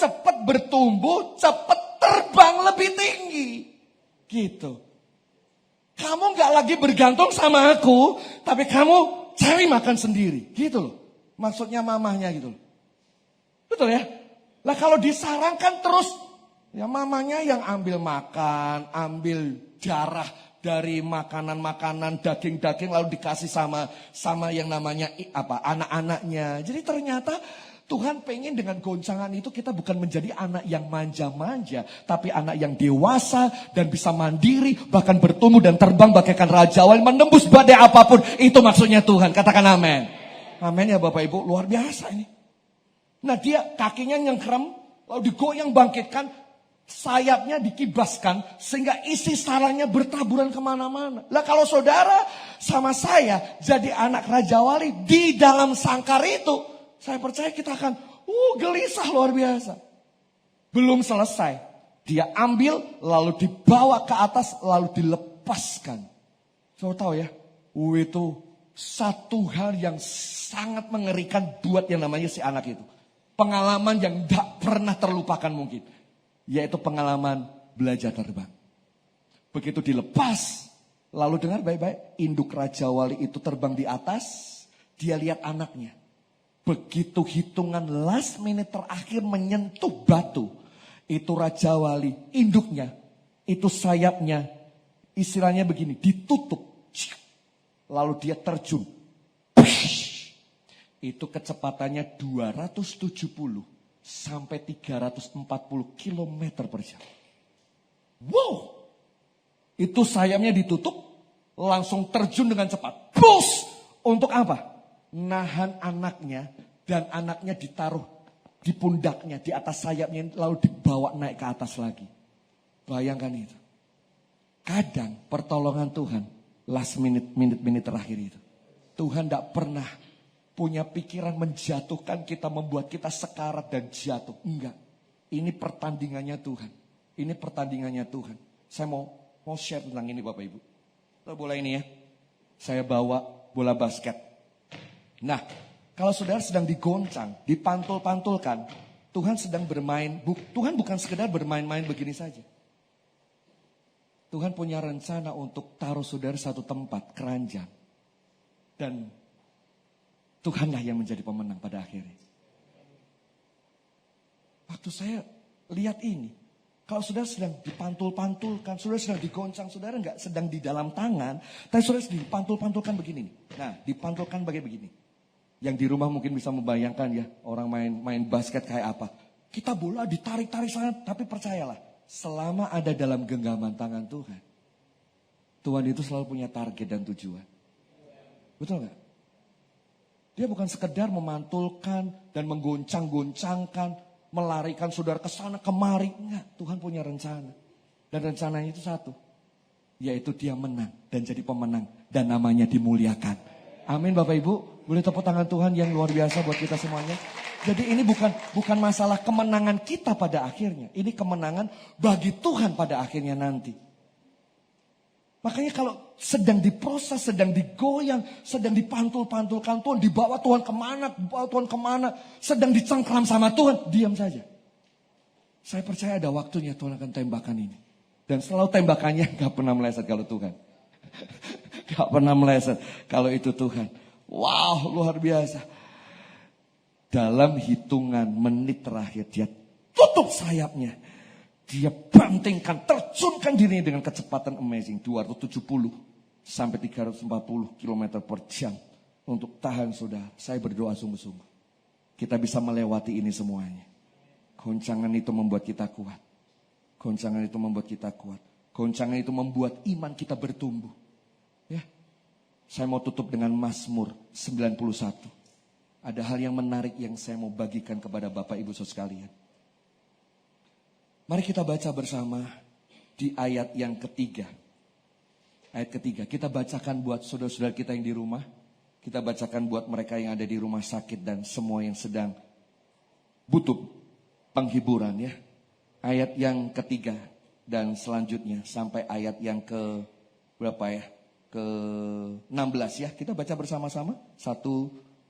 Cepat bertumbuh, cepat terbang lebih tinggi. Gitu. Kamu gak lagi bergantung sama aku, tapi kamu cari makan sendiri. Gitu loh. Maksudnya mamahnya gitu. Betul ya? Lah kalau disarangkan terus. Ya mamanya yang ambil makan. Ambil darah dari makanan-makanan. Daging-daging lalu dikasih sama yang namanya anak-anaknya. Jadi ternyata Tuhan pengen dengan goncangan itu kita bukan menjadi anak yang manja-manja. Tapi anak yang dewasa dan bisa mandiri. Bahkan bertumbuh dan terbang bagaikan Raja Wali. Menembus badai apapun. Itu maksudnya Tuhan. Katakan amin. Amin ya Bapak Ibu, luar biasa ini. Nah dia kakinya nyengkrem, lalu digoyang bangkitkan, sayapnya dikibaskan, sehingga isi sarangnya bertaburan kemana-mana. Lah kalau saudara sama saya jadi anak Raja Wali di dalam sangkar itu, saya percaya kita akan gelisah luar biasa. Belum selesai, dia ambil lalu dibawa ke atas, lalu dilepaskan. Saudara tahu ya, itu satu hal yang sangat mengerikan buat yang namanya si anak itu. Pengalaman yang tidak pernah terlupakan mungkin. Yaitu pengalaman belajar terbang. Begitu dilepas. Lalu dengar baik-baik. Induk Raja Wali itu terbang di atas. Dia lihat anaknya. Begitu hitungan last minute terakhir menyentuh batu, itu Raja Wali, induknya, itu sayapnya, istilahnya begini, ditutup. Lalu dia terjun. Itu kecepatannya 270 sampai 340 km per jam. Wow! Itu sayapnya ditutup, langsung terjun dengan cepat. Bus! Untuk apa? Nahan anaknya, dan anaknya ditaruh di pundaknya, di atas sayapnya, lalu dibawa naik ke atas lagi. Bayangkan itu. Kadang pertolongan Tuhan, last minute terakhir itu. Tuhan tidak pernah punya pikiran menjatuhkan kita, membuat kita sekarat dan jatuh. Enggak. Ini pertandingannya Tuhan. Ini pertandingannya Tuhan. Saya mau share tentang ini Bapak Ibu. Kita bola ini ya. Saya bawa bola basket. Nah, kalau saudara sedang digoncang, dipantul-pantulkan, Tuhan sedang bermain. Tuhan bukan sekedar bermain-main begini saja. Tuhan punya rencana untuk taruh saudara satu tempat, keranjang. Dan Tuhanlah yang menjadi pemenang pada akhirnya. Waktu saya lihat ini, kalau saudara sedang dipantul-pantulkan, saudara sedang digoncang, saudara nggak sedang di dalam tangan, tapi saudara sedang dipantul-pantulkan begini. Nah, dipantulkan begini. Yang di rumah mungkin bisa membayangkan ya, orang main basket kayak apa. Kita bola ditarik-tarik sangat, tapi percayalah, selama ada dalam genggaman tangan Tuhan, Tuhan itu selalu punya target dan tujuan. Betul nggak? Dia bukan sekedar memantulkan dan menggoncang-goncangkan, melarikan saudara ke sana kemari. Enggak, Tuhan punya rencana. Dan rencananya itu satu, yaitu dia menang dan jadi pemenang dan namanya dimuliakan. Amin Bapak Ibu. Boleh tepuk tangan Tuhan yang luar biasa buat kita semuanya. Jadi ini bukan masalah kemenangan kita pada akhirnya. Ini kemenangan bagi Tuhan pada akhirnya nanti. Makanya kalau sedang diproses, sedang digoyang, sedang dipantul-pantulkan Tuhan, dibawa Tuhan kemana, sedang dicengkram sama Tuhan, diam saja. Saya percaya ada waktunya Tuhan akan tembakan ini. Dan selalu tembakannya gak pernah meleset kalau Tuhan. Gak pernah meleset kalau itu Tuhan. Wow, luar biasa. Dalam hitungan menit terakhir dia tutup sayapnya. Dia bantingkan, terjunkan dirinya dengan kecepatan amazing. 270 sampai 340 km per jam. Untuk tahan saudara, saya berdoa sungguh-sungguh. Kita bisa melewati ini semuanya. Goncangan itu membuat kita kuat. Goncangan itu membuat kita kuat. Goncangan itu membuat iman kita bertumbuh. Ya. Saya mau tutup dengan Mazmur 91. Ada hal yang menarik yang saya mau bagikan kepada Bapak Ibu Saudara sekalian. Mari kita baca bersama di ayat yang ketiga. Ayat ketiga, kita bacakan buat saudara-saudara kita yang di rumah. Kita bacakan buat mereka yang ada di rumah sakit dan semua yang sedang butuh penghiburan ya. Ayat yang ketiga dan selanjutnya sampai ayat yang ke berapa ya? Ke-16 ya. Kita baca bersama-sama. 1,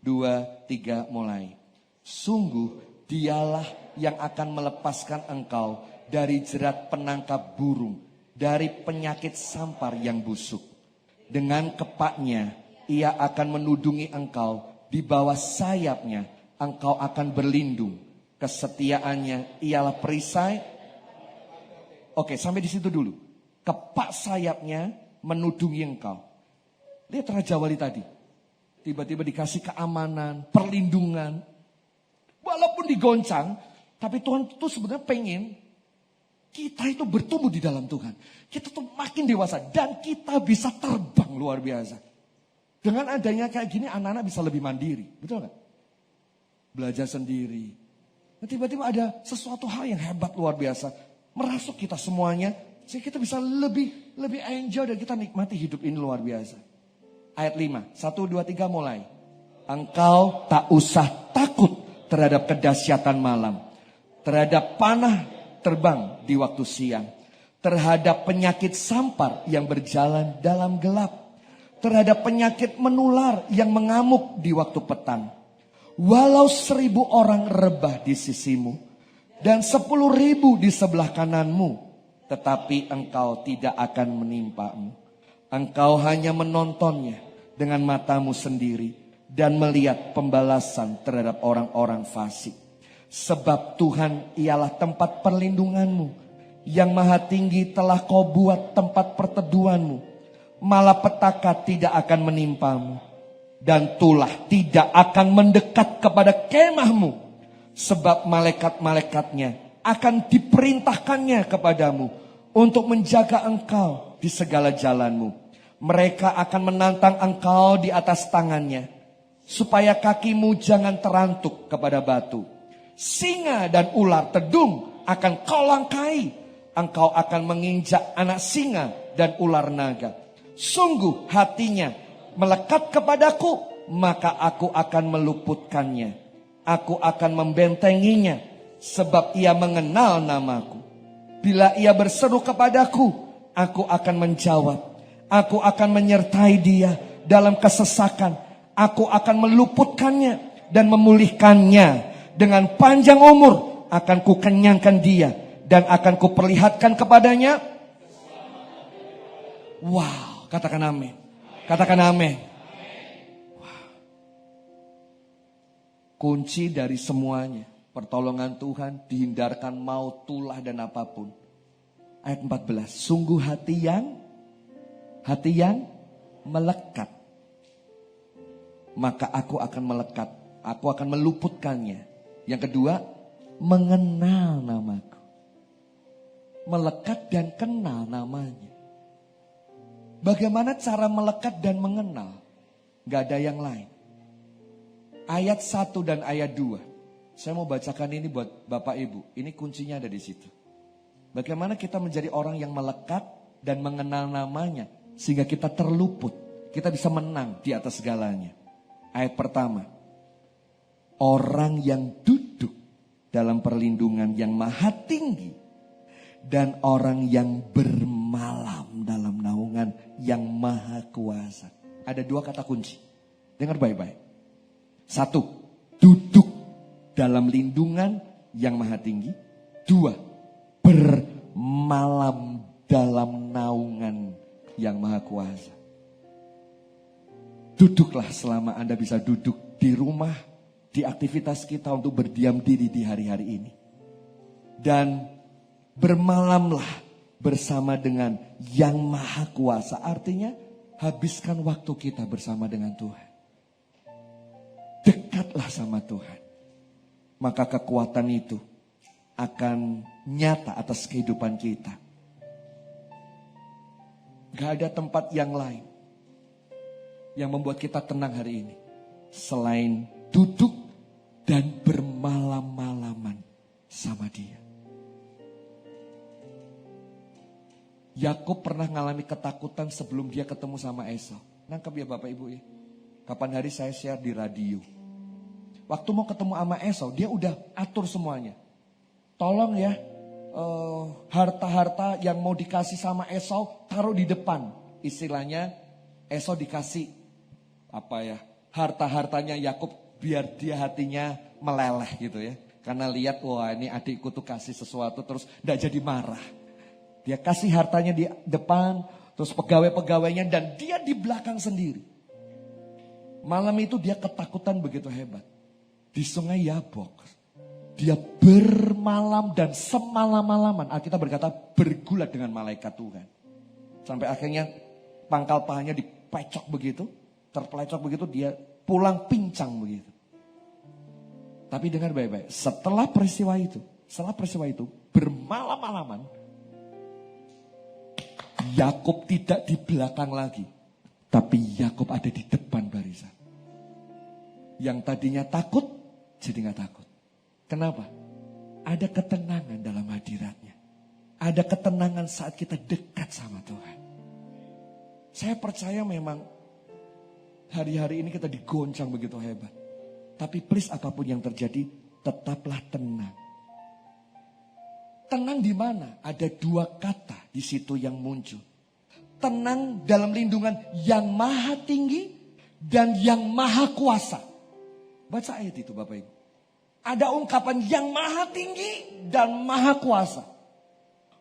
2, 3 mulai. Sungguh dialah yang akan melepaskan engkau dari jerat penangkap burung, dari penyakit sampar yang busuk. Dengan kepaknya ia akan menudungi engkau, di bawah sayapnya engkau akan berlindung. Kesetiaannya ialah perisai. Oke, sampai di situ dulu. Kepak sayapnya menudungi engkau. Lihat Raja Wali tadi. Tiba-tiba dikasih keamanan, perlindungan. Walaupun digoncang, tapi Tuhan itu sebenarnya pengen kita itu bertumbuh di dalam Tuhan. Kita tuh makin dewasa dan kita bisa terbang luar biasa. Dengan adanya kayak gini anak-anak bisa lebih mandiri. Betul gak? Belajar sendiri. Nah, tiba-tiba ada sesuatu hal yang hebat luar biasa. Merasuk kita semuanya. Sehingga kita bisa lebih enjoy dan kita nikmati hidup ini luar biasa. Ayat 5, 1, 2, 3 mulai. Engkau tak usah takut terhadap kedahsyatan malam. Terhadap panah terbang di waktu siang. Terhadap penyakit sampar yang berjalan dalam gelap. Terhadap penyakit menular yang mengamuk di waktu petang. Walau 1000 orang rebah di sisimu. Dan 10.000 di sebelah kananmu. Tetapi engkau tidak akan menimpamu. Engkau hanya menontonnya dengan matamu sendiri. dan melihat pembalasan terhadap orang-orang fasik. Sebab Tuhan ialah tempat perlindunganmu, yang maha tinggi telah kau buat tempat perteduhanmu. Malapetaka tidak akan menimpamu, dan tulah tidak akan mendekat kepada kemahmu. Sebab malaikat-malaikatnya akan diperintahkannya kepadamu untuk menjaga engkau di segala jalanmu. Mereka akan menantang engkau di atas tangannya, supaya kakimu jangan terantuk kepada batu. Singa dan ular tedung akan kau langkai. Engkau akan menginjak anak singa dan ular naga. Sungguh hatinya melekat kepadaku, maka aku akan meluputkannya. Aku akan membentenginya, sebab ia mengenal namaku. Bila ia berseru kepadaku, aku akan menjawab. Aku akan menyertai dia dalam kesesakan. Aku akan meluputkannya dan memulihkannya. Dengan panjang umur akan kukenyangkan dia dan akan kuperlihatkan kepadanya. Wow, katakan amin. Katakan amin. Wow. Kunci dari semuanya, pertolongan Tuhan, dihindarkan maut, tulah dan apapun. Ayat 14, sungguh hati yang melekat, maka aku akan melekat, aku akan meluputkannya. Yang kedua, mengenal namaku. Melekat dan kenal namanya. Bagaimana cara melekat dan mengenal? Gak ada yang lain. Ayat 1 dan ayat 2. Saya mau bacakan ini buat Bapak Ibu. Ini kuncinya ada di situ. Bagaimana kita menjadi orang yang melekat dan mengenal namanya. Sehingga kita terluput. Kita bisa menang di atas segalanya. Ayat pertama. Orang yang duduk dalam perlindungan yang maha tinggi. Dan orang yang bermalam dalam naungan yang maha kuasa. Ada dua kata kunci. Dengar baik-baik. 1, duduk dalam lindungan yang maha tinggi. 2, bermalam dalam naungan yang maha kuasa. Duduklah selama Anda bisa duduk di rumah, di aktivitas kita untuk berdiam diri di hari-hari ini. Dan bermalamlah bersama dengan yang maha kuasa. Artinya habiskan waktu kita bersama dengan Tuhan. Dekatlah sama Tuhan. Maka kekuatan itu akan nyata atas kehidupan kita. Gak ada tempat yang lain yang membuat kita tenang hari ini. Selain duduk dan bermalam-malaman sama dia. Yakub pernah mengalami ketakutan sebelum dia ketemu sama Esau. Nangkep ya Bapak Ibu ya. Kapan hari saya share di radio. Waktu mau ketemu sama Esau, dia udah atur semuanya. Tolong ya, harta-harta yang mau dikasih sama Esau taruh di depan. Istilahnya Esau dikasih harta-hartanya Yakub biar dia hatinya meleleh gitu ya. Karena lihat wah ini adikku tuh kasih sesuatu terus gak jadi marah. Dia kasih hartanya di depan, terus pegawai-pegawainya dan dia di belakang sendiri. Malam itu dia ketakutan begitu hebat. Di sungai Yabok. Dia bermalam dan semalam-malaman. Alkitab berkata bergulat dengan malaikat Tuhan. Sampai akhirnya pangkal pahanya dipecok begitu. Terpelecok begitu dia pulang pincang begitu. Tapi dengar baik-baik. Setelah peristiwa itu bermalam-malaman. Yakub tidak di belakang lagi. Tapi Yakub ada di depan barisan. Yang tadinya takut jadi gak takut. Kenapa? Ada ketenangan dalam hadiratnya. Ada ketenangan saat kita dekat sama Tuhan. Saya percaya memang hari-hari ini kita digoncang begitu hebat. Tapi please apapun yang terjadi tetaplah tenang. Tenang di mana? Ada dua kata di situ yang muncul. Tenang dalam lindungan yang maha tinggi dan yang maha kuasa. Baca ayat itu Bapak Ibu. Ada ungkapan yang maha tinggi dan maha kuasa.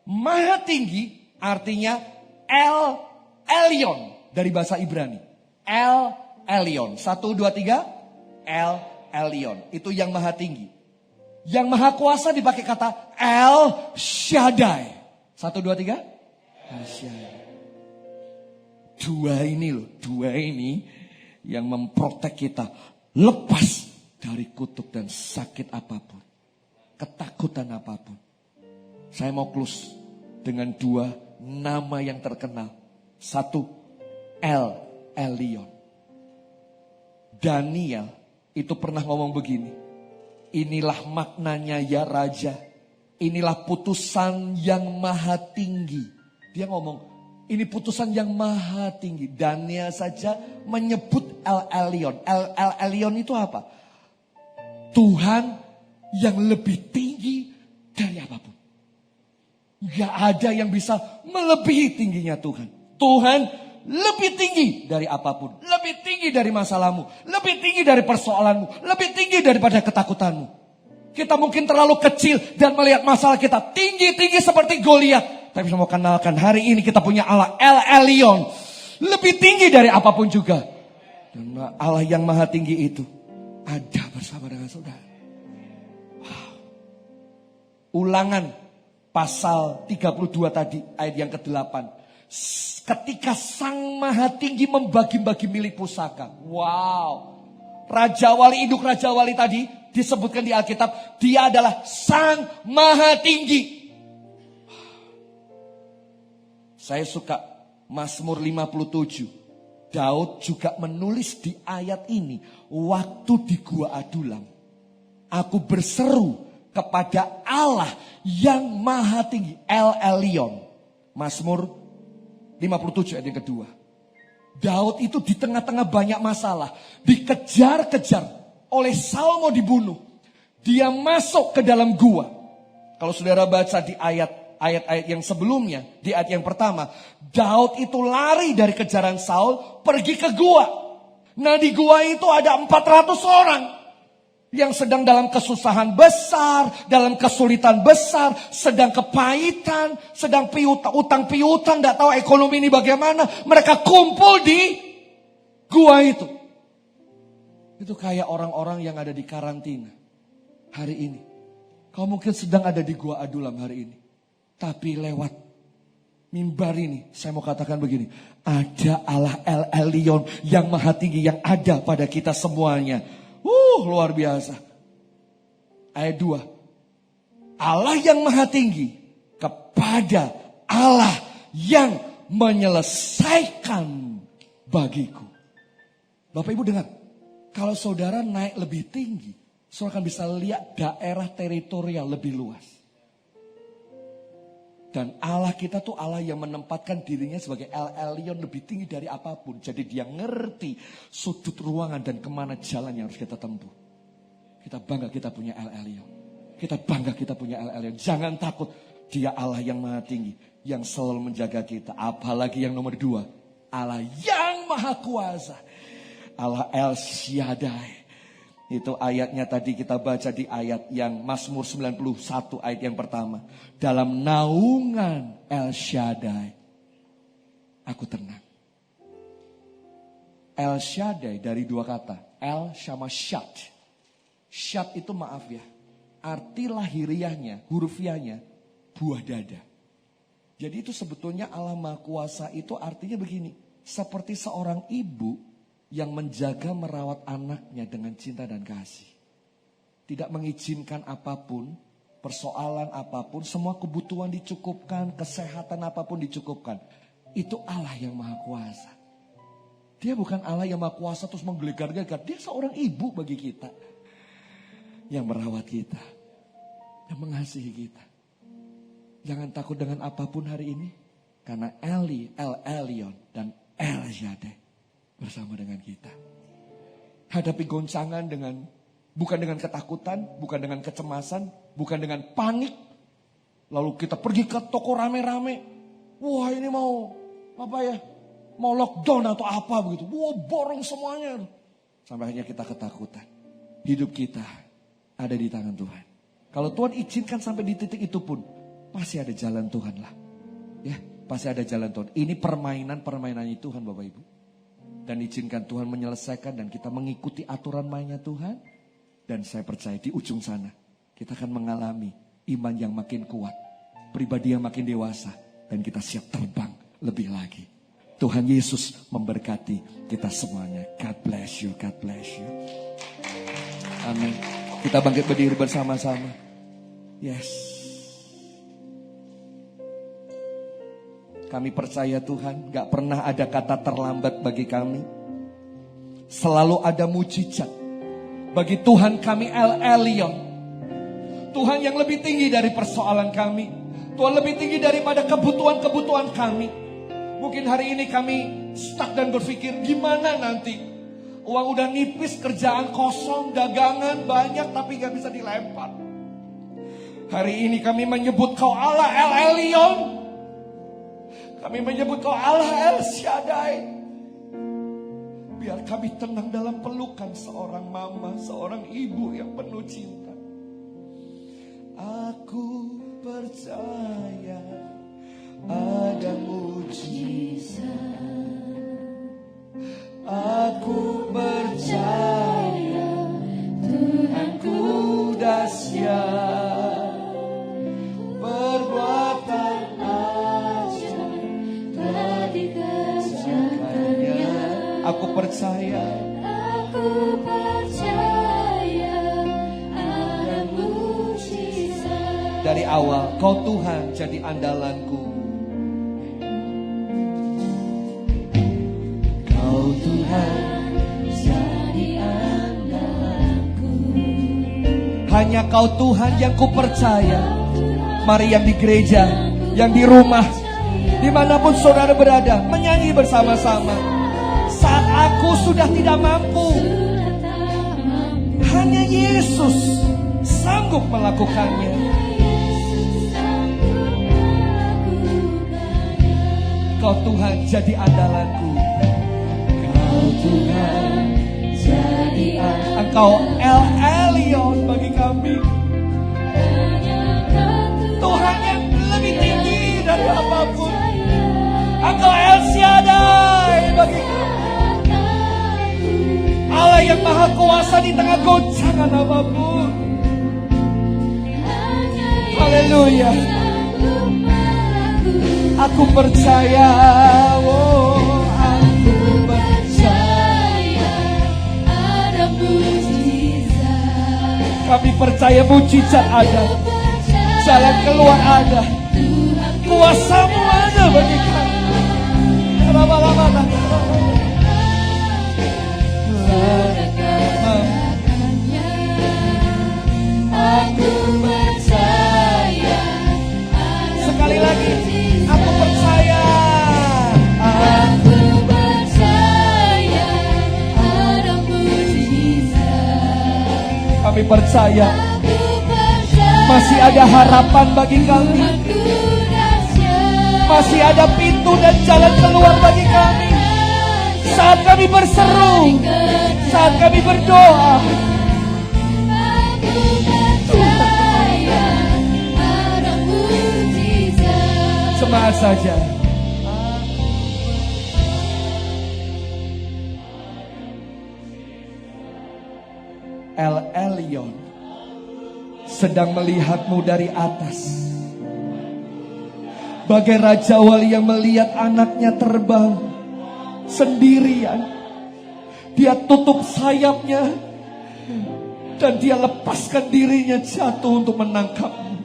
Maha tinggi artinya El Elyon dari bahasa Ibrani. El Elyon. 1, 2, 3. El Elyon. Itu yang maha tinggi. Yang maha kuasa dipakai kata El Shaddai. 1, 2, 3. El Shaddai. Dua ini yang memprotek kita lepas dari kutuk dan sakit apapun, ketakutan apapun. Saya mau close dengan 2 nama yang terkenal. 1, El Elyon. Daniel itu pernah ngomong begini, inilah maknanya ya Raja, inilah putusan yang maha tinggi. Dia ngomong, ini putusan yang maha tinggi. Daniel saja menyebut El Elyon. El Elyon itu apa? Tuhan yang lebih tinggi dari apapun. Gak ada yang bisa melebihi tingginya Tuhan. Tuhan lebih tinggi dari apapun. Lebih tinggi dari masalahmu. Lebih tinggi dari persoalanmu. Lebih tinggi daripada ketakutanmu. Kita mungkin terlalu kecil dan melihat masalah kita tinggi-tinggi seperti Goliat. Tapi saya mau kenalkan, hari ini kita punya Allah El Elyon. Lebih tinggi dari apapun juga. Dan Allah yang maha tinggi itu ada bersama dengan saudara. Wow. Ulangan pasal 32 tadi, ayat yang ke-8. Ketika sang maha tinggi membagi-bagi milik pusaka. Wow. Raja Wali, induk Raja Wali tadi disebutkan di Alkitab, dia adalah sang maha tinggi. Saya suka Mazmur 57. Daud juga menulis di ayat ini, waktu di Gua Adulam, aku berseru kepada Allah yang maha tinggi, El Elyon. Mazmur 57 ayat yang kedua. Daud itu di tengah-tengah banyak masalah, dikejar-kejar oleh Saul, mau dibunuh. Dia masuk ke dalam gua. Kalau saudara baca di ayat-ayat yang sebelumnya, di ayat yang pertama, Daud itu lari dari kejaran Saul, pergi ke gua. Nah di gua itu ada 400 orang yang sedang dalam kesusahan besar, dalam kesulitan besar, sedang kepahitan, sedang utang piutang, tidak tahu ekonomi ini bagaimana. Mereka kumpul di gua itu. Itu kayak orang-orang yang ada di karantina hari ini. Kau mungkin sedang ada di Gua Adulam hari ini. Tapi lewat mimbar ini, saya mau katakan begini. Ada Allah El Elyon yang maha tinggi yang ada pada kita semuanya. Luar biasa. Ayat 2. Allah yang maha tinggi kepada Allah yang menyelesaikan bagiku. Bapak Ibu dengar. Kalau saudara naik lebih tinggi, saudara akan bisa lihat daerah teritorial lebih luas. Dan Allah kita tuh Allah yang menempatkan dirinya sebagai El Elyon lebih tinggi dari apapun. Jadi dia ngerti sudut ruangan dan kemana jalan yang harus kita tempuh. Kita bangga kita punya El Elyon. Kita bangga kita punya El Elyon. Jangan takut, dia Allah yang maha tinggi. Yang selalu menjaga kita. Apalagi yang nomor 2, Allah yang maha kuasa. Allah El Shaddai. Itu ayatnya tadi kita baca di ayat yang Mazmur 91 ayat yang pertama. Dalam naungan El Shaddai, aku tenang. El Shaddai dari 2 kata. El sama Shad. Shad itu maaf ya. Arti lahiriahnya, hurufiahnya, buah dada. Jadi itu sebetulnya Allah Maha Kuasa itu artinya begini. Seperti seorang ibu yang menjaga merawat anaknya dengan cinta dan kasih. Tidak mengizinkan apapun, persoalan apapun, semua kebutuhan dicukupkan, kesehatan apapun dicukupkan. Itu Allah yang maha kuasa. Dia bukan Allah yang maha kuasa terus menggelegar-gelegar. Dia seorang ibu bagi kita. Yang merawat kita. Yang mengasihi kita. Jangan takut dengan apapun hari ini. Karena El Elyon dan El Shaddai bersama dengan kita. Hadapi goncangan bukan dengan ketakutan, bukan dengan kecemasan, bukan dengan panik. Lalu kita pergi ke toko rame-rame. Wah ini mau lockdown atau apa begitu. Wah borong semuanya. Sampai akhirnya kita ketakutan. Hidup kita ada di tangan Tuhan. Kalau Tuhan izinkan sampai di titik itu pun, pasti ada jalan Tuhan lah. Ya, pasti ada jalan Tuhan. Ini permainan Tuhan Bapak Ibu. Dan izinkan Tuhan menyelesaikan dan kita mengikuti aturan mainnya Tuhan. Dan saya percaya di ujung sana kita akan mengalami iman yang makin kuat, pribadi yang makin dewasa, dan kita siap terbang lebih lagi. Tuhan Yesus memberkati kita semuanya. God bless you, God bless you. Amin. Kita bangkit berdiri bersama-sama. Yes. Kami percaya Tuhan, gak pernah ada kata terlambat bagi kami. Selalu ada mujizat. Bagi Tuhan kami El Elyon. Tuhan yang lebih tinggi dari persoalan kami. Tuhan lebih tinggi daripada kebutuhan-kebutuhan kami. Mungkin hari ini kami stuck dan berpikir gimana nanti. Uang udah nipis, kerjaan kosong, dagangan banyak tapi gak bisa dilempar. Hari ini kami menyebut Kau Allah El Elyon. Kami menyebut Kau Allah El Shaddai. Biar kami tenang dalam pelukan seorang mama, seorang ibu yang penuh cinta. Aku percaya ada mujizat. Aku percaya Tuhanku dahsyat. Perbuatan ajaib telah dikerjakannya. Aku percaya ada mujizat. Dari awal Kau Tuhan jadi andalanku. Kau Tuhan jadi andalanku. Hanya Kau Tuhan yang ku percaya. Mari yang di gereja, yang di rumah, dimanapun saudara berada, menyanyi bersama-sama. Saat aku sudah tidak mampu, hanya Yesus sanggup melakukannya. Kau Tuhan jadi andalanku. Kau Tuhan jadi andalanku. Engkau El Elyon bagi kami. Tuhan yang lebih tinggi dari apapun. Engkau El Shaddai bagi kami. Allah yang maha kuasa di tengah goncangan apapun. Haleluya. Aku percaya, oh aku percaya ada mujizat. Kami percaya mujizat ada, jalan keluar ada, kuasa-Mu ada bagi kami. Lama-lama aku percaya. Sekali lagi, aku percaya. Aku percaya ada mujizat. Kami percaya masih ada harapan bagi kami. Masih ada pintu dan jalan keluar bagi kami. Saat kami berseru, saat kami berdoa. Semangat saja. El Elyon sedang melihatmu dari atas. Bagai Raja Wali yang melihat anaknya terbang sendirian. Dia tutup sayapnya dan dia lepaskan dirinya jatuh untuk menangkapmu.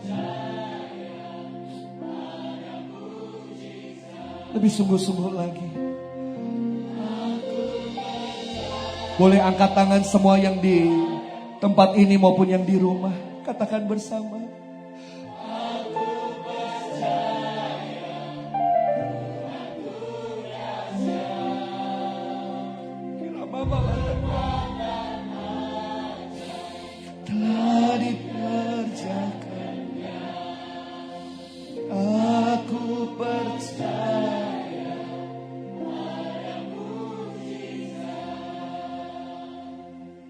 Lebih sungguh-sungguh lagi. Boleh angkat tangan semua yang di tempat ini maupun yang di rumah. Katakan bersama. Telah dikerjakannya. Aku percaya.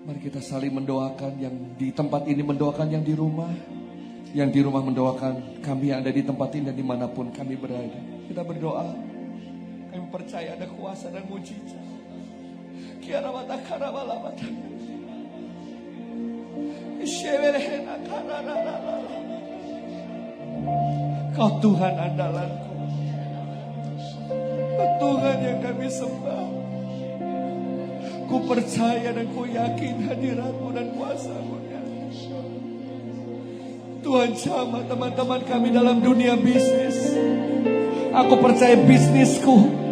Mari kita saling mendoakan, yang di tempat ini mendoakan yang di rumah. Yang di rumah mendoakan kami yang ada di tempat ini dan dimanapun kami berada. Kita berdoa. Kami percaya ada kuasa dan mujizat. Kiara mata kara bala mata. Kau Tuhan andalanku, Tuhan yang kami sembah. Ku percaya dan ku yakin hadirat-Mu dan kuasa-Mu. Tuhan jamah teman-teman kami dalam dunia bisnis. Aku percaya bisnisku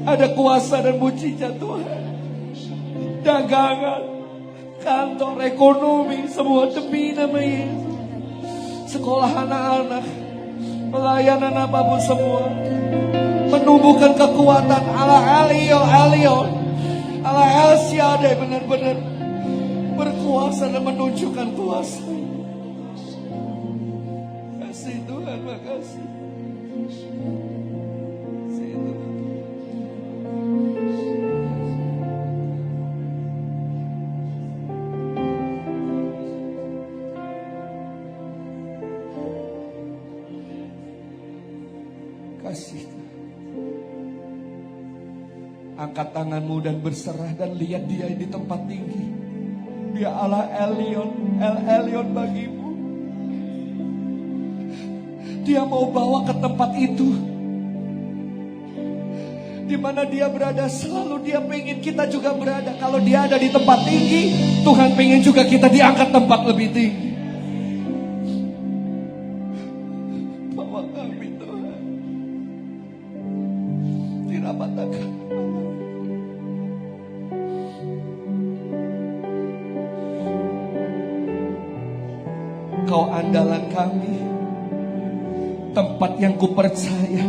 ada kuasa dan mujizat Tuhan. Dagangan, kantor, ekonomi, semua demi nama Yesus. Sekolah anak-anak, pelayanan apapun semua, menumbuhkan kekuatan ala Elion, ala El Shaddai, benar-benar berkuasa dan menunjukkan kuasa. Kasih Tuhan, makasih. Kasih Tuhan. Kasih. Angkat tanganmu dan berserah dan lihat Dia di tempat tinggi. Dia Allah Elion, El Elyon bagimu. Dia mau bawa ke tempat itu, di mana Dia berada. Selalu Dia pengen kita juga berada. Kalau Dia ada di tempat tinggi, Tuhan pengen juga kita diangkat tempat lebih tinggi. Bawa kami Tuhan, dirapatakan. Kau andalan kami, tempat yang kupercaya.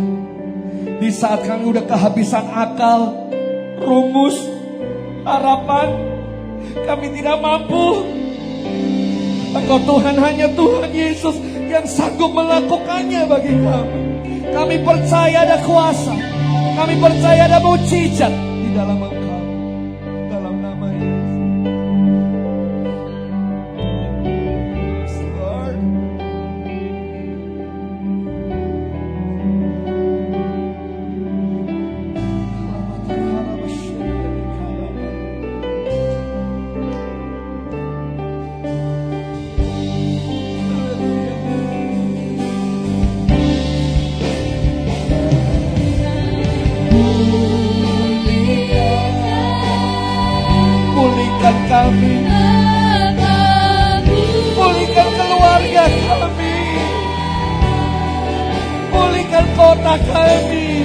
Di saat kami udah kehabisan akal, rumus, harapan, kami tidak mampu. Engkau Tuhan, hanya Tuhan Yesus yang sanggup melakukannya bagi kami. Kami percaya ada kuasa, kami percaya ada mujizat di dalam Engkau. Dalam nama Yesus. Kami, pulihkan keluarga kami, pulihkan kota kami,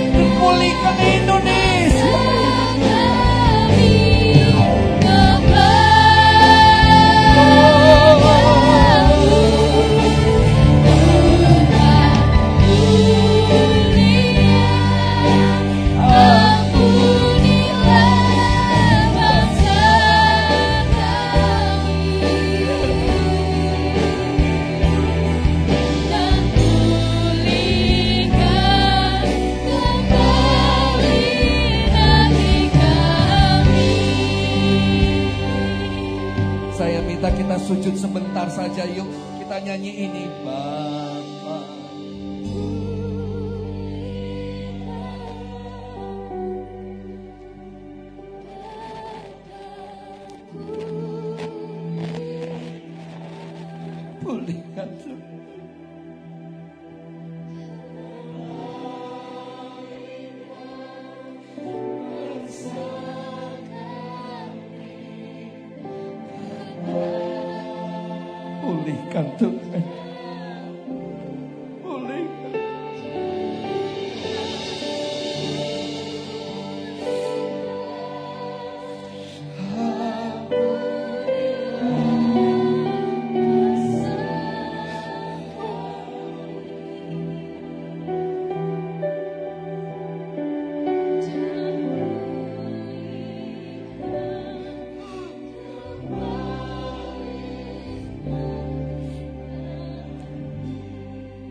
dan pulihkan Indonesia. Kita sujud sebentar saja, yuk kita nyanyi ini. Bapa, pulihkan pulihkan Tuhan, pulihkan.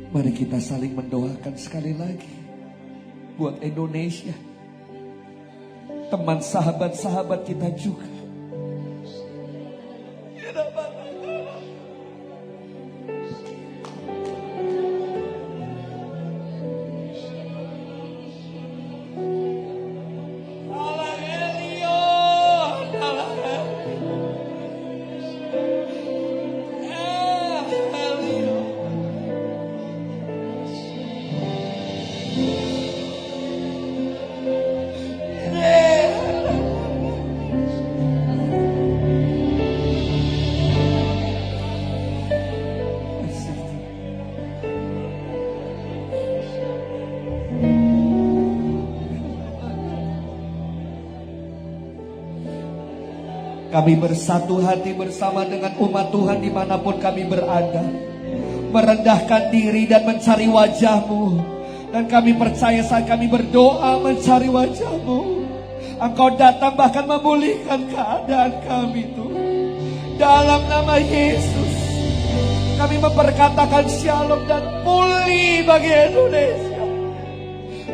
Mari kita saling mendoakan sekali lagi buat Indonesia, teman sahabat-sahabat kita juga. Kami bersatu hati bersama dengan umat Tuhan dimanapun kami berada, merendahkan diri dan mencari wajah-Mu. Dan kami percaya saat kami berdoa mencari wajah-Mu, Engkau datang bahkan memulihkan keadaan kami Tuhan. Dalam nama Yesus, kami memperkatakan shalom dan pulih bagi Indonesia,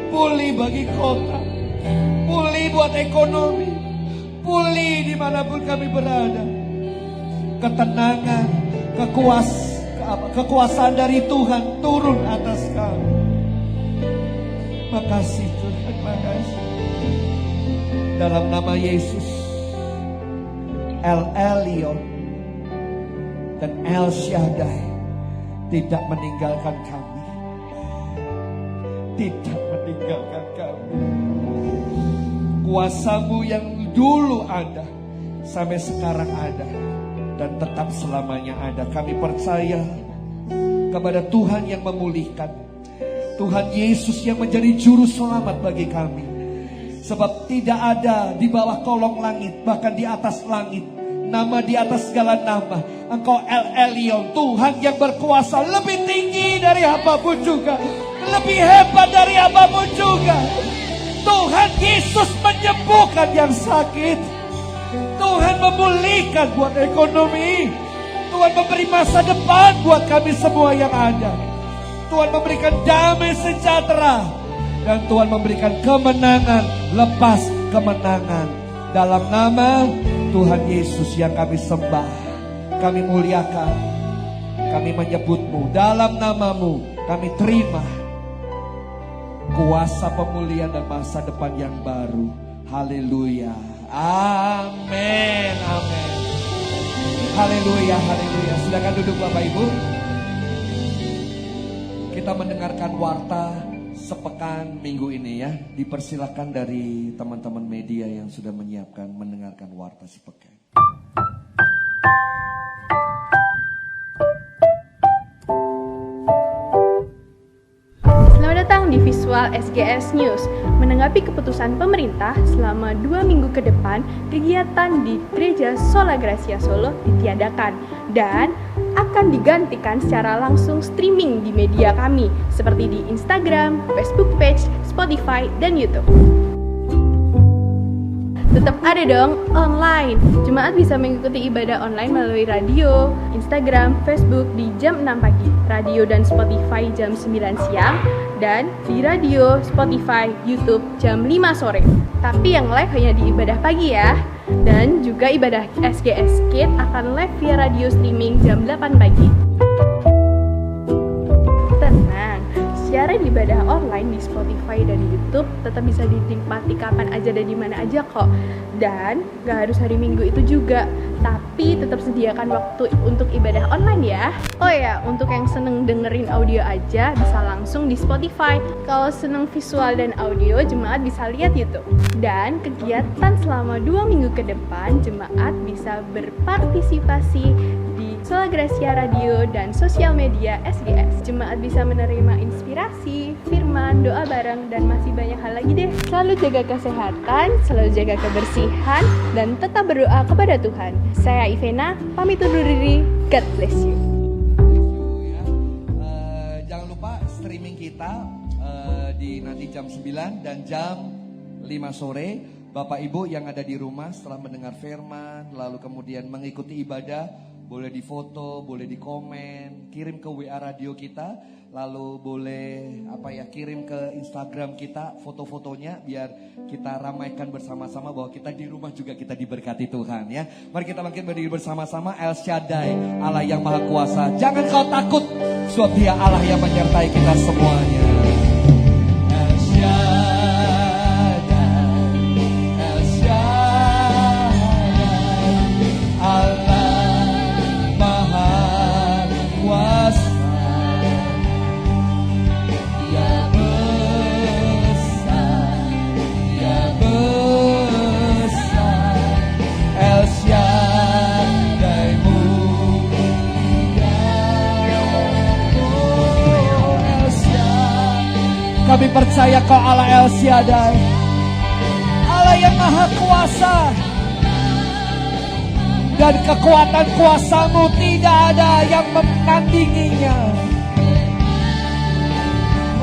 pulih bagi kota, pulih buat ekonomi, pulih dimanapun kami berada. Ketenangan, kekuasaan dari Tuhan turun atas kami. Makasih Tuhan, makasih. Dalam nama Yesus, El Elyon dan El Shaddai tidak meninggalkan kami. Tidak meninggalkan kami. Kuasa-Mu yang dulu ada, sampai sekarang ada, dan tetap selamanya ada. Kami percaya kepada Tuhan yang memulihkan, Tuhan Yesus yang menjadi juru selamat bagi kami. Sebab tidak ada di bawah kolong langit, bahkan di atas langit, nama di atas segala nama, Engkau El Elyon, Tuhan yang berkuasa, lebih tinggi dari apapun juga, lebih hebat dari apapun juga. Tuhan Yesus menyembuhkan yang sakit, Tuhan memulihkan buat ekonomi, Tuhan memberi masa depan buat kami semua yang ada. Tuhan memberikan damai sejahtera, dan Tuhan memberikan kemenangan lepas kemenangan. Dalam nama Tuhan Yesus yang kami sembah, kami muliakan, kami menyebut-Mu. Dalam nama-Mu kami terima kuasa pemulihan dan masa depan yang baru. Haleluya. Amin. Amin. Haleluya. Haleluya. Silakan duduk Bapak Ibu. Kita mendengarkan warta sepekan minggu ini ya. Dipersilakan dari teman-teman media yang sudah menyiapkan mendengarkan warta sepekan. Selamat datang di Visual SGS News. Menanggapi keputusan pemerintah selama 2 minggu ke depan, kegiatan di Gereja Sola Gracia Solo ditiadakan dan akan digantikan secara langsung streaming di media kami seperti di Instagram, Facebook page, Spotify, dan YouTube. Tetap ada dong online. Jemaat bisa mengikuti ibadah online melalui radio, Instagram, Facebook di jam 6 pagi, radio dan Spotify jam 9 siang, dan di radio, Spotify, YouTube jam 5 sore. Tapi yang live hanya di ibadah pagi ya. Dan juga ibadah SGS Kids akan live via radio streaming jam 8 pagi. Tenang, siaran ibadah online di Spotify dan YouTube tetap bisa dinikmati kapan aja dan di mana aja kok. Dan gak harus hari Minggu itu juga, tapi tetap sediakan waktu untuk ibadah online ya. Oh ya, untuk yang seneng dengerin audio aja bisa langsung di Spotify. Kalau seneng visual dan audio, jemaat bisa lihat YouTube. Dan kegiatan selama 2 minggu ke depan, jemaat bisa berpartisipasi di Sola Gracia Radio dan sosial media SGS. Jemaat bisa menerima inspirasi, firman, doa bareng, dan masih banyak hal lagi deh. Selalu jaga kesehatan, selalu jaga kebersihan, dan tetap berdoa kepada Tuhan. Saya Ivena, pamit undur diri. God bless you. Jangan lupa streaming kita di nanti jam 9 dan jam 5 sore. Bapak Ibu yang ada di rumah setelah mendengar firman, lalu kemudian mengikuti ibadah, boleh difoto, boleh dikomen, kirim ke WA radio kita, lalu boleh kirim ke Instagram kita foto-fotonya biar kita ramaikan bersama-sama bahwa kita di rumah juga kita diberkati Tuhan ya. Mari kita bangkit berdiri bersama-sama. El Shaddai, Allah yang Maha Kuasa. Jangan kau takut, sebab Dia Allah yang menyertai kita semuanya. El Shaddai, El Shaddai, Allah kami percaya Kau Allah El Shaddai, Allah yang Maha Kuasa. dan kekuatan kuasa-Mu tidak ada yang menandinginya.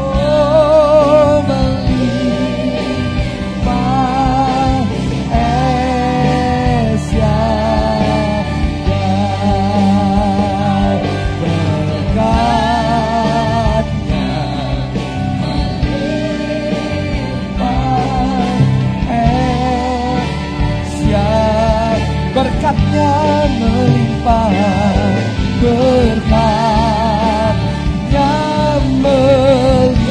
Oh, melimpah Syadai, berkatnya melimpah Syadai, berkatnya melimpah, berkatnya melimpah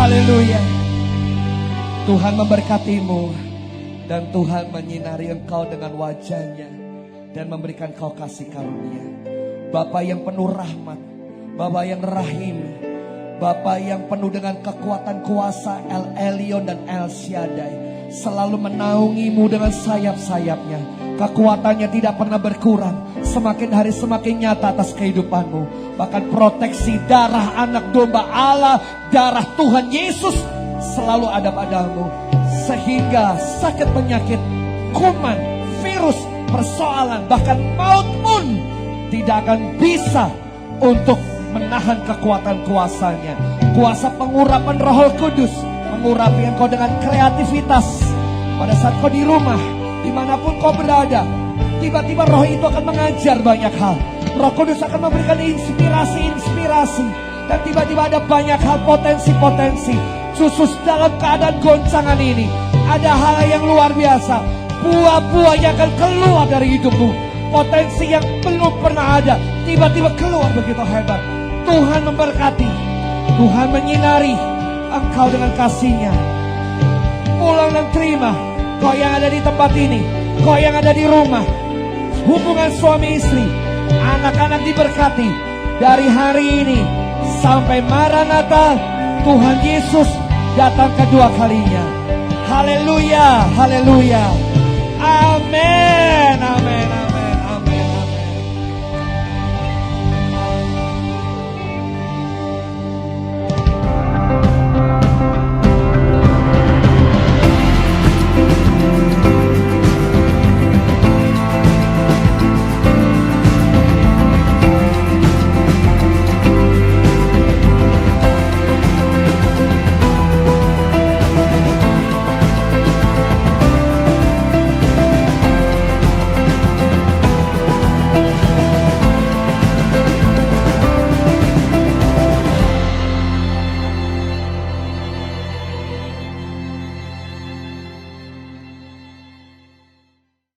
Haleluya. Tuhan memberkatimu dan Tuhan menyinari engkau dengan wajahnya dan memberikan kau kasih karunia. Bapa yang penuh rahmat, Bapa yang rahim, Bapa yang penuh dengan kekuatan kuasa El Elyon dan El Shaddai, selalu menaungimu dengan sayap-sayapnya. Kekuatannya tidak pernah berkurang, semakin hari semakin nyata atas kehidupanmu. Bahkan proteksi darah anak domba Allah, darah Tuhan Yesus selalu ada padamu. Sehingga sakit penyakit, kuman, virus, persoalan, bahkan maut pun tidak akan bisa untuk menahan kekuatan kuasanya. Kuasa pengurapan Roh Kudus mengurapi engkau dengan kreativitas. Pada saat kau di rumah, dimanapun kau berada, tiba-tiba Roh itu akan mengajar banyak hal. Roh Kudus akan memberikan inspirasi-inspirasi. Dan tiba-tiba ada banyak hal, potensi-potensi. Khusus dalam keadaan goncangan ini, ada hal yang luar biasa. Buah-buah yang akan keluar dari hidupmu. Potensi yang belum pernah ada, tiba-tiba keluar begitu hebat. Tuhan memberkati, Tuhan menyinari engkau dengan kasih-Nya. Pulang dan terima. Kau yang ada di tempat ini, kau yang ada di rumah, hubungan suami istri, anak-anak diberkati. Dari hari ini sampai Maranatha, Tuhan Yesus datang kedua kalinya. Haleluya, haleluya. Amin.